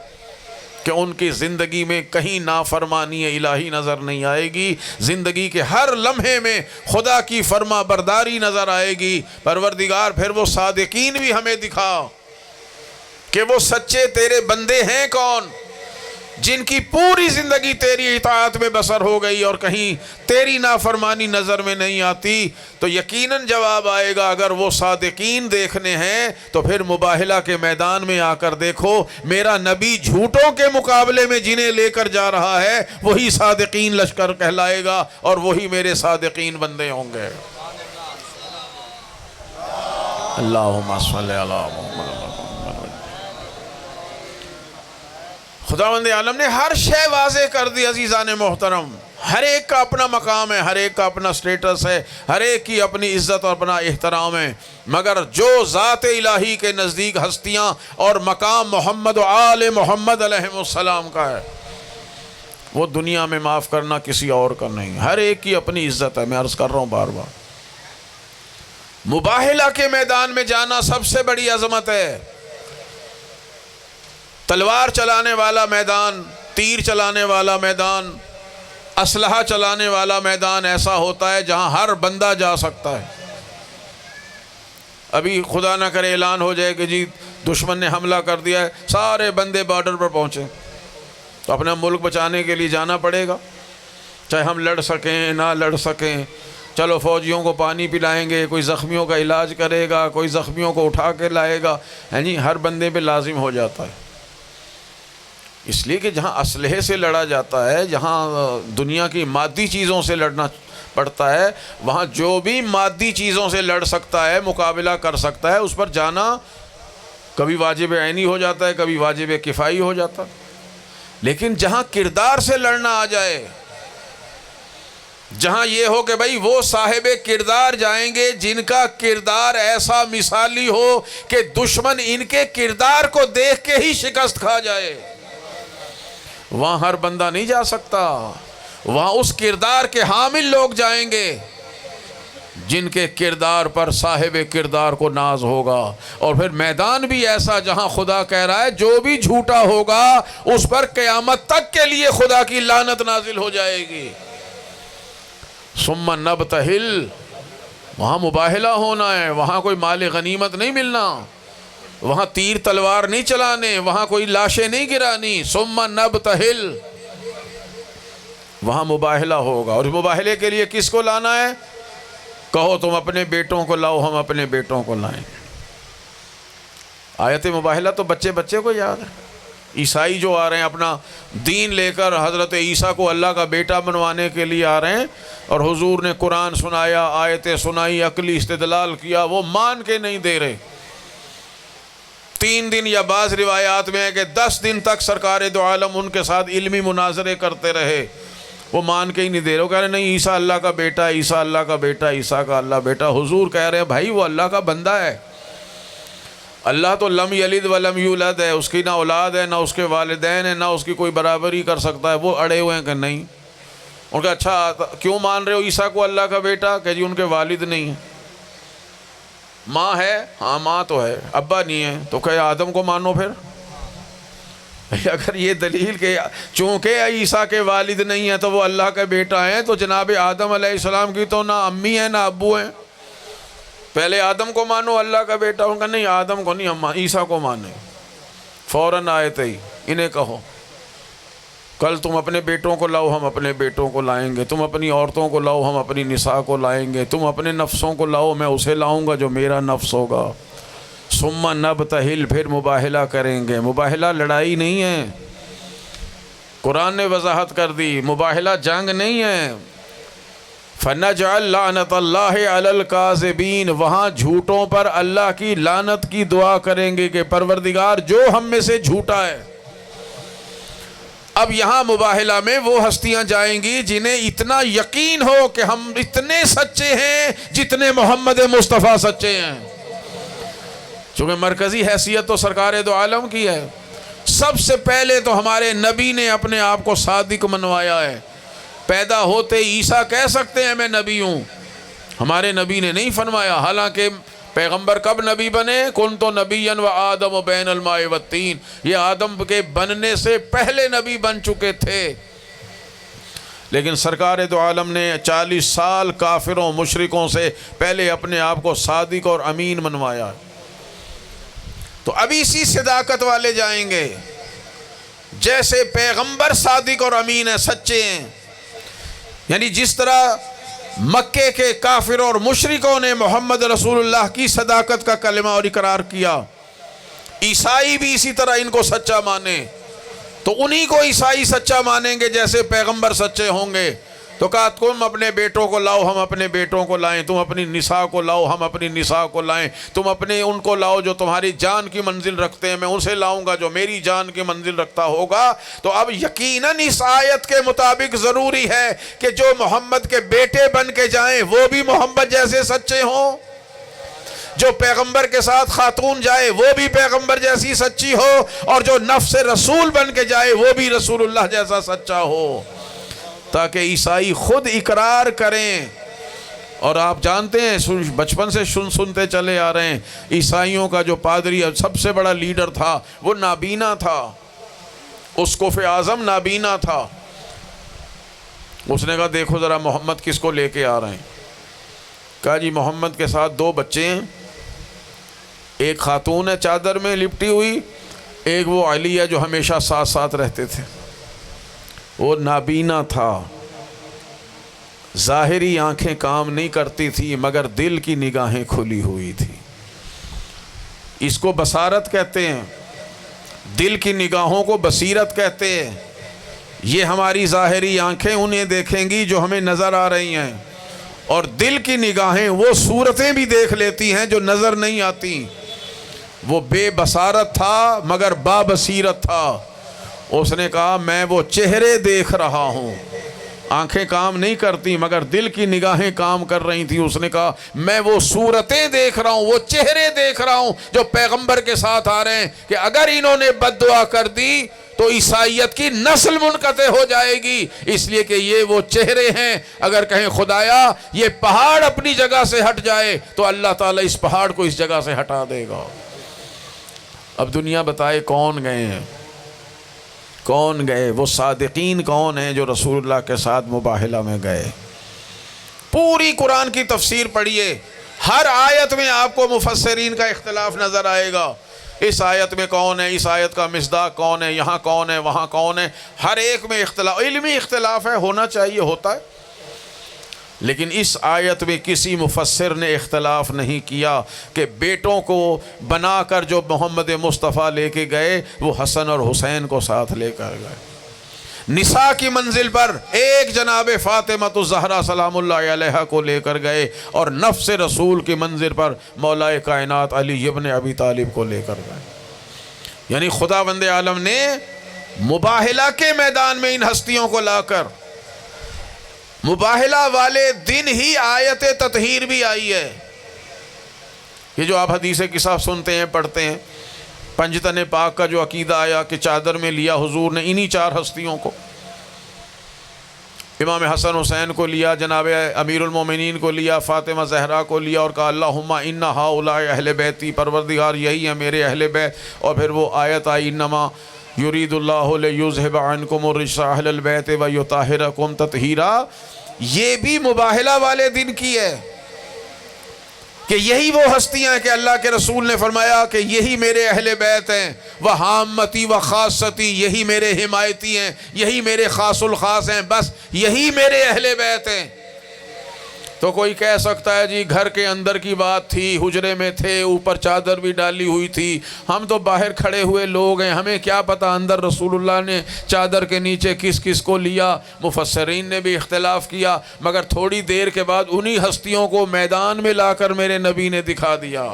کہ ان کی زندگی میں کہیں نافرمانی الہی نظر نہیں آئے گی، زندگی کے ہر لمحے میں خدا کی فرما برداری نظر آئے گی۔ پروردگار پھر وہ صادقین بھی ہمیں دکھا کہ وہ سچے تیرے بندے ہیں کون، جن کی پوری زندگی تیری اطاعت میں بسر ہو گئی اور کہیں تیری نافرمانی نظر میں نہیں آتی۔ تو یقیناً جواب آئے گا اگر وہ صادقین دیکھنے ہیں تو پھر مباہلہ کے میدان میں آ کر دیکھو، میرا نبی جھوٹوں کے مقابلے میں جنہیں لے کر جا رہا ہے وہی صادقین لشکر کہلائے گا اور وہی میرے صادقین بندے ہوں گے۔ اللہم صلی علی محمد۔ خداوند عالم نے ہر شے واضح کر دی عزیزان محترم، ہر ایک کا اپنا مقام ہے، ہر ایک کا اپنا سٹیٹس ہے، ہر ایک کی اپنی عزت اور اپنا احترام ہے، مگر جو ذات الہی کے نزدیک ہستیاں اور مقام محمد و آل محمد علیہ السلام کا ہے، وہ دنیا میں معاف کرنا کسی اور کا نہیں، ہر ایک کی اپنی عزت ہے۔ میں عرض کر رہا ہوں بار بار، مباہلہ کے میدان میں جانا سب سے بڑی عظمت ہے۔ تلوار چلانے والا میدان، تیر چلانے والا میدان، اسلحہ چلانے والا میدان ایسا ہوتا ہے جہاں ہر بندہ جا سکتا ہے۔ ابھی خدا نہ کرے اعلان ہو جائے کہ جی دشمن نے حملہ کر دیا ہے، سارے بندے بارڈر پر پہنچے، تو اپنا ملک بچانے کے لیے جانا پڑے گا، چاہے ہم لڑ سکیں نہ لڑ سکیں۔ چلو فوجیوں کو پانی پلائیں گے، کوئی زخمیوں کا علاج کرے گا، کوئی زخمیوں کو اٹھا کے لائے گا، جی ہر بندے پہ لازم ہو جاتا ہے۔ اس لیے کہ جہاں اسلحے سے لڑا جاتا ہے، جہاں دنیا کی مادی چیزوں سے لڑنا پڑتا ہے، وہاں جو بھی مادی چیزوں سے لڑ سکتا ہے، مقابلہ کر سکتا ہے، اس پر جانا کبھی واجب عینی ہو جاتا ہے، کبھی واجب کفائی ہو جاتا ہے۔ لیکن جہاں کردار سے لڑنا آ جائے، جہاں یہ ہو کہ بھئی وہ صاحب کردار جائیں گے جن کا کردار ایسا مثالی ہو کہ دشمن ان کے کردار کو دیکھ کے ہی شکست کھا جائے. وہاں ہر بندہ نہیں جا سکتا، وہاں اس کردار کے حامل لوگ جائیں گے جن کے کردار پر صاحب کردار کو ناز ہوگا. اور پھر میدان بھی ایسا جہاں خدا کہہ رہا ہے جو بھی جھوٹا ہوگا اس پر قیامت تک کے لیے خدا کی لعنت نازل ہو جائے گی. ثم نبتہل، وہاں مباہلہ ہونا ہے، وہاں کوئی مال غنیمت نہیں ملنا، وہاں تیر تلوار نہیں چلانے، وہاں کوئی لاشیں نہیں گرانی. ثم نبتہل، وہاں مباہلہ ہوگا. اور مباہلے کے لیے کس کو لانا ہے؟ کہو تم اپنے بیٹوں کو لاؤ، ہم اپنے بیٹوں کو لائیں. آیت مباہلہ تو بچے بچے کو یاد ہے. عیسائی جو آ رہے ہیں اپنا دین لے کر حضرت عیسیٰ کو اللہ کا بیٹا بنوانے کے لیے آ رہے ہیں، اور حضور نے قرآن سنایا، آیتیں سنائی، عقلی استدلال کیا، وہ مان کے نہیں دے رہے. 3 دن یا بعض روایات میں ہے کہ 10 دن تک سرکار دو عالم ان کے ساتھ علمی مناظرے کرتے رہے، وہ مان کے ہی نہیں دے رہے. وہ کہہ رہے نہیں عیسیٰ اللہ کا بیٹا، عیسیٰ اللہ کا بیٹا، عیسیٰ کا اللہ بیٹا. حضور کہہ رہے ہیں بھائی وہ اللہ کا بندہ ہے. اللہ تو لم یلد ولم یولد ہے، اس کی نہ اولاد ہے، نہ اس کے والدین ہیں، نہ اس کی کوئی برابری کر سکتا ہے. وہ اڑے ہوئے ہیں کہ نہیں. ان کا اچھا کیوں مان رہے ہو عیسیٰ کو اللہ کا بیٹا؟ کہ جی ان کے والد نہیں ہیں. ماں ہے؟ ہاں ماں تو ہے، ابا نہیں ہے. تو کہ آدم کو مانو پھر. اگر یہ دلیل کہ چونکہ عیسیٰ کے والد نہیں ہیں تو وہ اللہ کا بیٹا ہیں، تو جناب آدم علیہ السلام کی تو نہ امی ہیں نہ ابو ہیں. پہلے آدم کو مانو اللہ کا بیٹا. ان کا نہیں آدم کو نہیں، ہم عیسیٰ کو مانیں. فوراً آئے تھے انہیں کہو کل تم اپنے بیٹوں کو لاؤ، ہم اپنے بیٹوں کو لائیں گے. تم اپنی عورتوں کو لاؤ، ہم اپنی نساء کو لائیں گے. تم اپنے نفسوں کو لاؤ، میں اسے لاؤں گا جو میرا نفس ہوگا. ثم نبتہل، پھر مباہلہ کریں گے. مباہلہ لڑائی نہیں ہے، قرآن نے وضاحت کر دی. مباہلہ جنگ نہیں ہے. فَنَجْعَلْ لَعْنَةَ اللَّهِ عَلَى الْكَاذِبِينَ، وہاں جھوٹوں پر اللہ کی لعنت کی دعا کریں گے کہ پروردگار جو ہم میں سے جھوٹا ہے. اب یہاں مباہلہ میں وہ ہستیاں جائیں گی جنہیں اتنا یقین ہو کہ ہم اتنے سچے ہیں جتنے محمد مصطفیٰ سچے ہیں. چونکہ مرکزی حیثیت تو سرکار دو عالم کی ہے. سب سے پہلے تو ہمارے نبی نے اپنے آپ کو صادق منوایا ہے. پیدا ہوتے عیسیٰ کہہ سکتے ہیں میں نبی ہوں، ہمارے نبی نے نہیں فرمایا. حالانکہ پیغمبر کب نبی بنے؟ کنت نبیا و آدم بین الماء والطین، یہ آدم کے بننے سے پہلے نبی بن چکے تھے. لیکن سرکار دو عالم نے 40 سال کافروں مشرکوں سے پہلے اپنے آپ کو صادق اور امین منوایا. تو اب اسی صداقت والے جائیں گے جیسے پیغمبر صادق اور امین ہیں، سچے ہیں. یعنی جس طرح مکے کے کافروں اور مشرکوں نے محمد رسول اللہ کی صداقت کا کلمہ اور اقرار کیا، عیسائی بھی اسی طرح ان کو سچا مانے. تو انہی کو عیسائی سچا مانیں گے جیسے پیغمبر سچے ہوں گے. تو کہا تم اپنے بیٹوں کو لاؤ، ہم اپنے بیٹوں کو لائیں. تم اپنی نساء کو لاؤ، ہم اپنی نساء کو لائیں. تم اپنے ان کو لاؤ جو تمہاری جان کی منزل رکھتے ہیں، میں اسے لاؤں گا جو میری جان کی منزل رکھتا ہوگا. تو اب یقیناً اس آیت کے مطابق ضروری ہے کہ جو محمد کے بیٹے بن کے جائیں وہ بھی محمد جیسے سچے ہوں، جو پیغمبر کے ساتھ خاتون جائے وہ بھی پیغمبر جیسی سچی ہو، اور جو نفس رسول بن کے جائے وہ بھی رسول اللہ جیسا سچا ہو، تاکہ عیسائی خود اقرار کریں. اور آپ جانتے ہیں بچپن سے سنتے چلے آ رہے ہیں، عیسائیوں کا جو پادری سب سے بڑا لیڈر تھا وہ نابینا تھا، اسقف اعظم نابینا تھا. اس نے کہا دیکھو ذرا محمد کس کو لے کے آ رہے ہیں. کہا جی محمد کے ساتھ 2 بچے ہیں، ایک خاتون ہے چادر میں لپٹی ہوئی، ایک وہ علی ہے جو ہمیشہ ساتھ ساتھ رہتے تھے. وہ نابینا تھا، ظاہری آنکھیں کام نہیں کرتی تھی مگر دل کی نگاہیں کھلی ہوئی تھی. اس کو بصارت کہتے ہیں، دل کی نگاہوں کو بصیرت کہتے ہیں. یہ ہماری ظاہری آنکھیں انہیں دیکھیں گی جو ہمیں نظر آ رہی ہیں، اور دل کی نگاہیں وہ صورتیں بھی دیکھ لیتی ہیں جو نظر نہیں آتی. وہ بے بصارت تھا مگر با بصیرت تھا. اس نے کہا میں وہ چہرے دیکھ رہا ہوں آنکھیں کام نہیں کرتی مگر دل کی نگاہیں کام کر رہی تھیں. اس نے کہا میں وہ صورتیں دیکھ رہا ہوں, وہ چہرے دیکھ رہا ہوں جو پیغمبر کے ساتھ آ رہے ہیں کہ اگر انہوں نے بد دعا کر دی تو عیسائیت کی نسل منقطع ہو جائے گی, اس لیے کہ یہ وہ چہرے ہیں. اگر کہیں خدایا یہ پہاڑ اپنی جگہ سے ہٹ جائے تو اللہ تعالیٰ اس پہاڑ کو اس جگہ سے ہٹا دے گا. اب دنیا بتائے کون گئے ہیں, کون گئے؟ وہ صادقین کون ہیں جو رسول اللہ کے ساتھ مباہلہ میں گئے؟ پوری قرآن کی تفسیر پڑھیے, ہر آیت میں آپ کو مفسرین کا اختلاف نظر آئے گا. اس آیت میں کون ہے, اس آیت کا مصداق کون ہے, یہاں کون ہے, وہاں کون ہے, ہر ایک میں اختلاف. علمی اختلاف ہے, ہونا چاہیے, ہوتا ہے, لیکن اس آیت میں کسی مفسر نے اختلاف نہیں کیا کہ بیٹوں کو بنا کر جو محمد مصطفیٰ لے کے گئے وہ حسن اور حسین کو ساتھ لے کر گئے. نساء کی منزل پر ایک جناب فاطمۃ الزہرا سلام اللہ علیہا کو لے کر گئے, اور نفس رسول کی منزل پر مولا کائنات علی ابن ابی طالب کو لے کر گئے. یعنی خداوند عالم نے مباہلہ کے میدان میں ان ہستیوں کو لا کر, مباہلہ والے دن ہی آیت تطہیر بھی آئی ہے. یہ جو آپ حدیث قصہ سنتے ہیں, پڑھتے ہیں, پنجتن پاک کا جو عقیدہ آیا کہ چادر میں لیا حضور نے انہی 4 ہستیوں کو, امام حسن حسین کو لیا, جناب امیر المومنین کو لیا, فاطمہ زہرا کو لیا, اور کہا اللہم ان ہؤلاء اہل بیتی, پروردگار یہی ہیں میرے اہل بیت. اور پھر وہ آیت آئی انما یرید اللہ لیذھب عنکم الرجس اہل البیت ویطہرکم تطہیرا. یہ بھی مباہلہ والے دن کی ہے کہ یہی وہ ہستیاں ہیں کہ اللہ کے رسول نے فرمایا کہ یہی میرے اہل بیت ہیں, وحامتی وخاصتی, یہی میرے حمایتی ہیں, یہی میرے خاص الخاص ہیں, بس یہی میرے اہل بیت ہیں. تو کوئی کہہ سکتا ہے جی گھر کے اندر کی بات تھی, حجرے میں تھے, اوپر چادر بھی ڈالی ہوئی تھی, ہم تو باہر کھڑے ہوئے لوگ ہیں, ہمیں کیا پتہ اندر رسول اللہ نے چادر کے نیچے کس کس کو لیا. مفسرین نے بھی اختلاف کیا, مگر تھوڑی دیر کے بعد انہی ہستیوں کو میدان میں لا کر میرے نبی نے دکھا دیا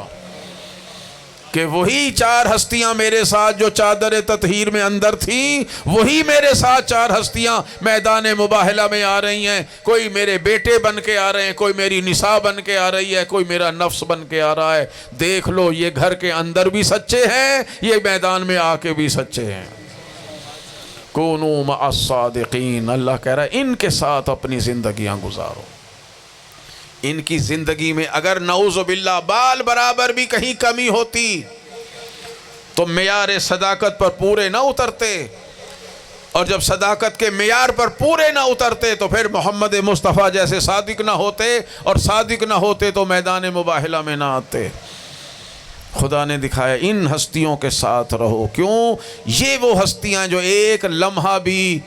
کہ وہی 4 ہستیاں میرے ساتھ جو چادر تطہیر میں اندر تھیں, وہی میرے ساتھ 4 ہستیاں میدان مباہلہ میں آ رہی ہیں. کوئی میرے بیٹے بن کے آ رہے ہیں, کوئی میری نساء بن کے آ رہی ہے, کوئی میرا نفس بن کے آ رہا ہے. دیکھ لو, یہ گھر کے اندر بھی سچے ہیں, یہ میدان میں آ کے بھی سچے ہیں. کونوا مع الصادقین, اللہ کہہ رہا ہے ان کے ساتھ اپنی زندگیاں گزارو. ان کی زندگی میں اگر نعوذ باللہ بال برابر بھی کہیں کمی ہوتی تو معیار صداقت پر پورے نہ اترتے, اور جب صداقت کے معیار پر پورے نہ اترتے تو پھر محمد مصطفیٰ جیسے صادق نہ ہوتے, اور صادق نہ ہوتے تو میدان مباہلہ میں نہ آتے. خدا نے دکھایا ان ہستیوں کے ساتھ رہو. کیوں؟ یہ وہ ہستیاں جو ایک لمحہ بھی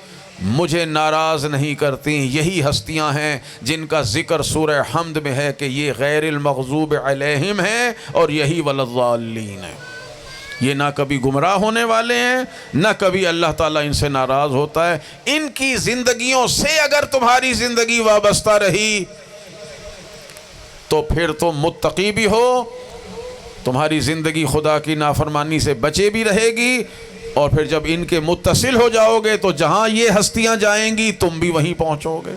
مجھے ناراض نہیں کرتی. یہی ہستیاں ہیں جن کا ذکر سورہ حمد میں ہے کہ یہ غیر المغضوب علیہم ہیں, اور یہی والضالین ہیں. یہ نہ کبھی گمراہ ہونے والے ہیں, نہ کبھی اللہ تعالیٰ ان سے ناراض ہوتا ہے. ان کی زندگیوں سے اگر تمہاری زندگی وابستہ رہی تو پھر تم متقی بھی ہو, تمہاری زندگی خدا کی نافرمانی سے بچے بھی رہے گی, اور پھر جب ان کے متصل ہو جاؤ گے تو جہاں یہ ہستیاں جائیں گی تم بھی وہیں پہنچو گے.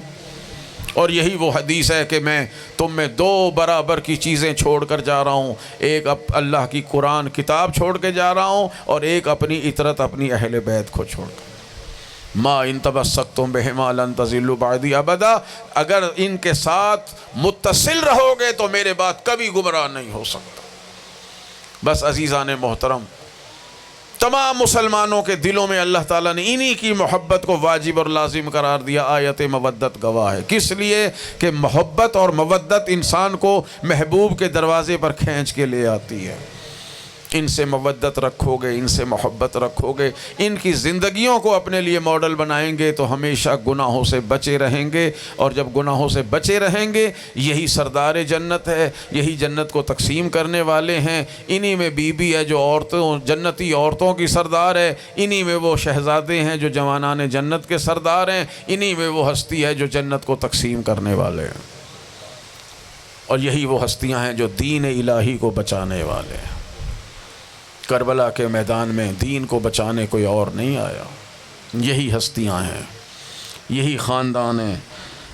اور یہی وہ حدیث ہے کہ میں تم میں 2 برابر کی چیزیں چھوڑ کر جا رہا ہوں, ایک اللہ کی قرآن کتاب چھوڑ کے جا رہا ہوں, اور ایک اپنی اطرت اپنی اہل بیت کو چھوڑ کر. ما ان تمسکتم بہما لن تضلوا بعدی ابدا, اگر ان کے ساتھ متصل رہو گے تو میرے بعد کبھی گمراہ نہیں ہو سکتا. بس عزیزان محترم, تمام مسلمانوں کے دلوں میں اللہ تعالیٰ نے انہی کی محبت کو واجب اور لازم قرار دیا. آیت مودت گواہ ہے. کس لیے کہ محبت اور مودت انسان کو محبوب کے دروازے پر کھینچ کے لے آتی ہے. ان سے مودت رکھو گے, ان سے محبت رکھو گے, ان کی زندگیوں کو اپنے لیے ماڈل بنائیں گے تو ہمیشہ گناہوں سے بچے رہیں گے, اور جب گناہوں سے بچے رہیں گے یہی سردار جنت ہے, یہی جنت کو تقسیم کرنے والے ہیں. انہی میں بی بی ہے جو عورتوں جنتی عورتوں کی سردار ہے, انہی میں وہ شہزادے ہیں جو جوانان جنت کے سردار ہیں, انہی میں وہ ہستی ہے جو جنت کو تقسیم کرنے والے ہیں, اور یہی وہ ہستیاں ہیں جو دین الہی کو بچانے والے ہیں. کربلا کے میدان میں دین کو بچانے کوئی اور نہیں آیا, یہی ہستیاں ہیں. یہی خاندان ہے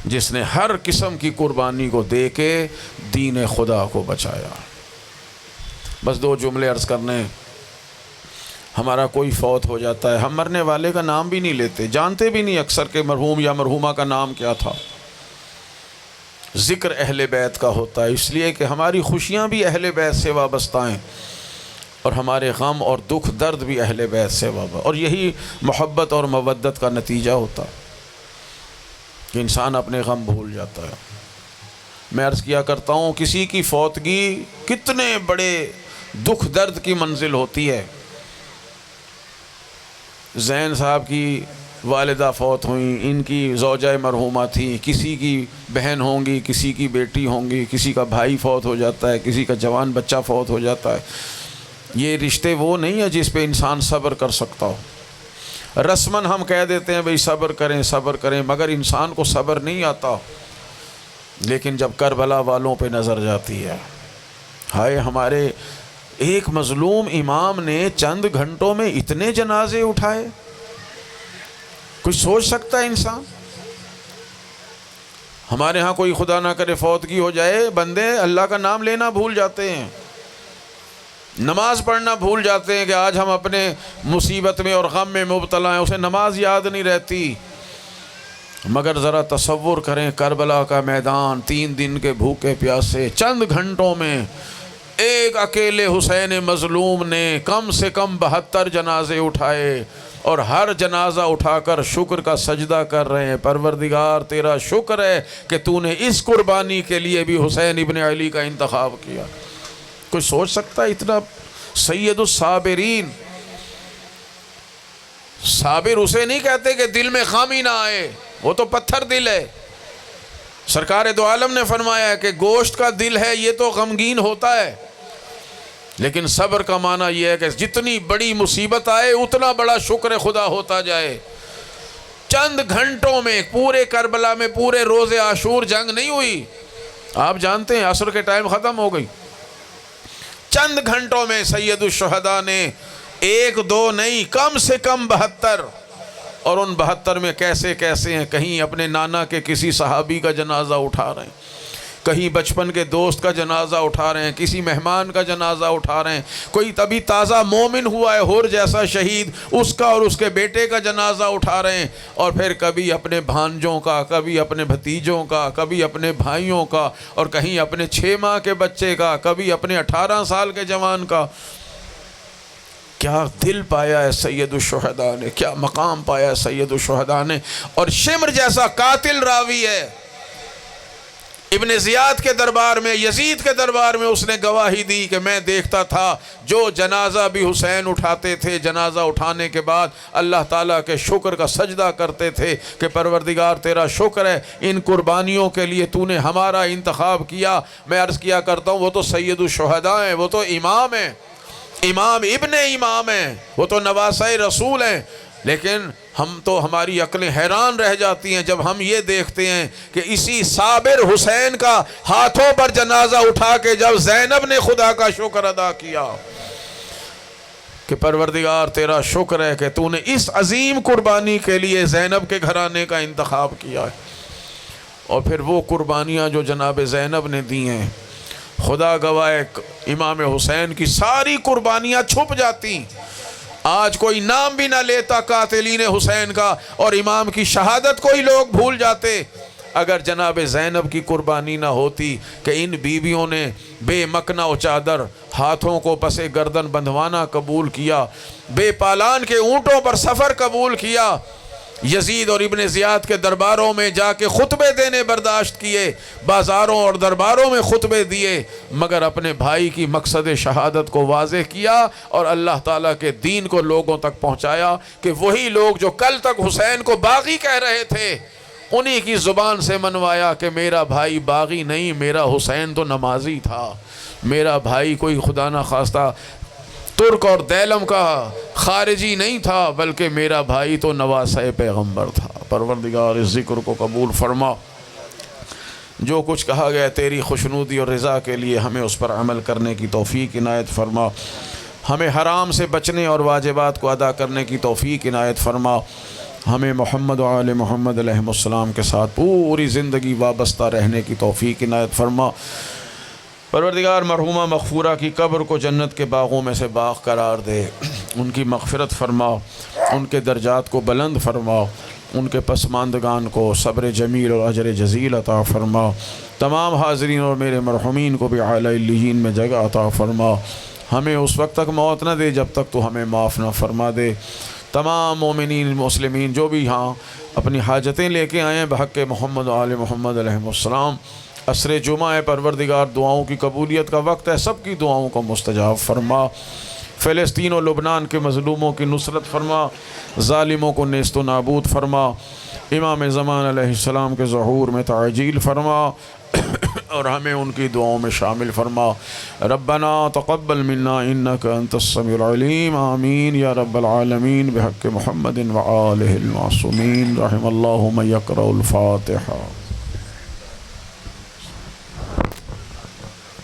جس نے ہر قسم کی قربانی کو دے کے دین خدا کو بچایا۔ بس 2 جملے عرض کرنے۔ ہمارا کوئی فوت ہو جاتا ہے، ہم مرنے والے کا نام بھی نہیں لیتے، جانتے بھی نہیں اکثر کہ مرحوم یا مرحومہ کا نام کیا تھا۔ ذکر اہل بیت کا ہوتا ہے، اس لیے کہ ہماری خوشیاں بھی اہل بیت سے وابستہ ہیں، اور ہمارے غم اور دکھ درد بھی اہل بیت سے وابستہ، اور یہی محبت اور مودت کا نتیجہ ہوتا ہے کہ انسان اپنے غم بھول جاتا ہے۔ میں عرض کیا کرتا ہوں، کسی کی فوتگی کتنے بڑے دکھ درد کی منزل ہوتی ہے۔ زین صاحب کی والدہ فوت ہوئیں، ان کی زوجہ مرحومہ تھیں، کسی کی بہن ہوں گی، کسی کی بیٹی ہوں گی، کسی کا بھائی فوت ہو جاتا ہے، کسی کا جوان بچہ فوت ہو جاتا ہے۔ یہ رشتے وہ نہیں ہیں جس پہ انسان صبر کر سکتا ہو۔ رسماً ہم کہہ دیتے ہیں بھئی صبر کریں صبر کریں، مگر انسان کو صبر نہیں آتا۔ لیکن جب کربلا والوں پہ نظر جاتی ہے، ہائے ہمارے ایک مظلوم امام نے چند گھنٹوں میں اتنے جنازے اٹھائے، کچھ سوچ سکتا ہے انسان؟ ہمارے ہاں کوئی خدا نہ کرے فوتگی ہو جائے، بندے اللہ کا نام لینا بھول جاتے ہیں، نماز پڑھنا بھول جاتے ہیں کہ آج ہم اپنے مصیبت میں اور غم میں مبتلا ہیں، اسے نماز یاد نہیں رہتی۔ مگر ذرا تصور کریں، کربلا کا میدان، 3 دن کے بھوکے پیاسے، چند گھنٹوں میں ایک اکیلے حسین مظلوم نے کم سے کم 72 جنازے اٹھائے، اور ہر جنازہ اٹھا کر شکر کا سجدہ کر رہے ہیں۔ پروردگار تیرا شکر ہے کہ تو نے اس قربانی کے لیے بھی حسین ابن علی کا انتخاب کیا۔ کوئی سوچ سکتا ہے اتنا؟ سید الصابرین، صابر اسے نہیں کہتے کہ دل میں خامی نہ آئے، وہ تو پتھر دل ہے۔ سرکار دو عالم نے فرمایا ہے کہ گوشت کا دل ہے یہ تو غمگین ہوتا ہے، لیکن صبر کا معنی یہ ہے کہ جتنی بڑی مصیبت آئے اتنا بڑا شکر خدا ہوتا جائے۔ چند گھنٹوں میں پورے کربلا میں پورے روز عاشور جنگ نہیں ہوئی، آپ جانتے ہیں عصر کے ٹائم ختم ہو گئی۔ چند گھنٹوں میں سید الشہداء نے 1 2 نہیں، کم سے کم 72، اور ان 72 میں کیسے کیسے ہیں، کہیں اپنے نانا کے کسی صحابی کا جنازہ اٹھا رہے ہیں، کہیں بچپن کے دوست کا جنازہ اٹھا رہے ہیں، کسی مہمان کا جنازہ اٹھا رہے ہیں، کوئی تبھی تازہ مومن ہوا ہے حور جیسا شہید، اس کا اور اس کے بیٹے کا جنازہ اٹھا رہے ہیں، اور پھر کبھی اپنے بھانجوں کا، کبھی اپنے بھتیجوں کا، کبھی اپنے بھائیوں کا، اور کہیں اپنے 6 ماہ کے بچے کا، کبھی اپنے 18 سال کے جوان کا۔ کیا دل پایا ہے سید الشہداء نے، کیا مقام پایا ہے سید الشہداء نے۔ اور شمر جیسا قاتل راوی ہے، ابن زیاد کے دربار میں، یزید کے دربار میں اس نے گواہی دی کہ میں دیکھتا تھا جو جنازہ بھی حسین اٹھاتے تھے، جنازہ اٹھانے کے بعد اللہ تعالیٰ کے شکر کا سجدہ کرتے تھے کہ پروردگار تیرا شکر ہے، ان قربانیوں کے لیے تو نے ہمارا انتخاب کیا۔ میں عرض کیا کرتا ہوں وہ تو سید الشہداء ہیں، وہ تو امام ہیں، امام ابن امام ہیں، وہ تو نواسۂ رسول ہیں، لیکن ہم تو ہماری عقلیں حیران رہ جاتی ہیں جب ہم یہ دیکھتے ہیں کہ اسی صابر حسین کا ہاتھوں پر جنازہ اٹھا کے جب زینب نے خدا کا شکر ادا کیا کہ پروردگار تیرا شکر ہے کہ تو نے اس عظیم قربانی کے لیے زینب کے گھرانے کا انتخاب کیا ہے۔ اور پھر وہ قربانیاں جو جناب زینب نے دی ہیں، خدا گواہ امام حسین کی ساری قربانیاں چھپ جاتی، آج کوئی نام بھی نہ لیتا قاتلین حسین کا، اور امام کی شہادت کو ہی لوگ بھول جاتے۔ اگر جناب زینب کی قربانی نہ ہوتی کہ ان بیویوں نے بے مکنا و چادر ہاتھوں کو پسے گردن بندھوانا قبول کیا، بے پالان کے اونٹوں پر سفر قبول کیا، یزید اور ابن زیاد کے درباروں میں جا کے خطبے دینے برداشت کیے، بازاروں اور درباروں میں خطبے دیے، مگر اپنے بھائی کی مقصد شہادت کو واضح کیا اور اللہ تعالیٰ کے دین کو لوگوں تک پہنچایا کہ وہی لوگ جو کل تک حسین کو باغی کہہ رہے تھے، انہی کی زبان سے منوایا کہ میرا بھائی باغی نہیں، میرا حسین تو نمازی تھا، میرا بھائی کوئی خدا نہ خواستہ ترک اور دیلم کا خارجی نہیں تھا، بلکہ میرا بھائی تو نواسۂ پیغمبر تھا۔ پروردگار اس ذکر کو قبول فرما، جو کچھ کہا گیا تیری خوشنودی اور رضا کے لیے ہمیں اس پر عمل کرنے کی توفیق عنایت فرما، ہمیں حرام سے بچنے اور واجبات کو ادا کرنے کی توفیق عنایت فرما، ہمیں محمد و آل محمد علیہ السلام کے ساتھ پوری زندگی وابستہ رہنے کی توفیق عنایت فرما۔ پروردگار مرحومہ مغفورہ کی قبر کو جنت کے باغوں میں سے باغ قرار دے، ان کی مغفرت فرما، ان کے درجات کو بلند فرما، ان کے پسماندگان کو صبر جمیل اور اجر جزیل عطا فرما، تمام حاضرین اور میرے مرحومین کو بھی اعلیٰ علیین میں جگہ عطا فرما۔ ہمیں اس وقت تک موت نہ دے جب تک تو ہمیں معاف نہ فرما دے۔ تمام مومنین مسلمین جو بھی ہاں اپنی حاجتیں لے کے آئے ہیں بحق محمد و آل محمد علیہ السلام، عصر جمعہ ہے پروردگار، دعاؤں کی قبولیت کا وقت ہے، سب کی دعاؤں کو مستجاب فرما۔ فلسطین و لبنان کے مظلوموں کی نصرت فرما، ظالموں کو نیست و نابود فرما، امام زمان علیہ السلام کے ظہور میں تعجیل فرما اور ہمیں ان کی دعاؤں میں شامل فرما۔ ربنا تقبل منا انک انت السمیع العلیم، آمین یا رب العالمین، بحق محمد و آلہ المعصومین۔ رحم اللہ من یقرأ الفاتحہ۔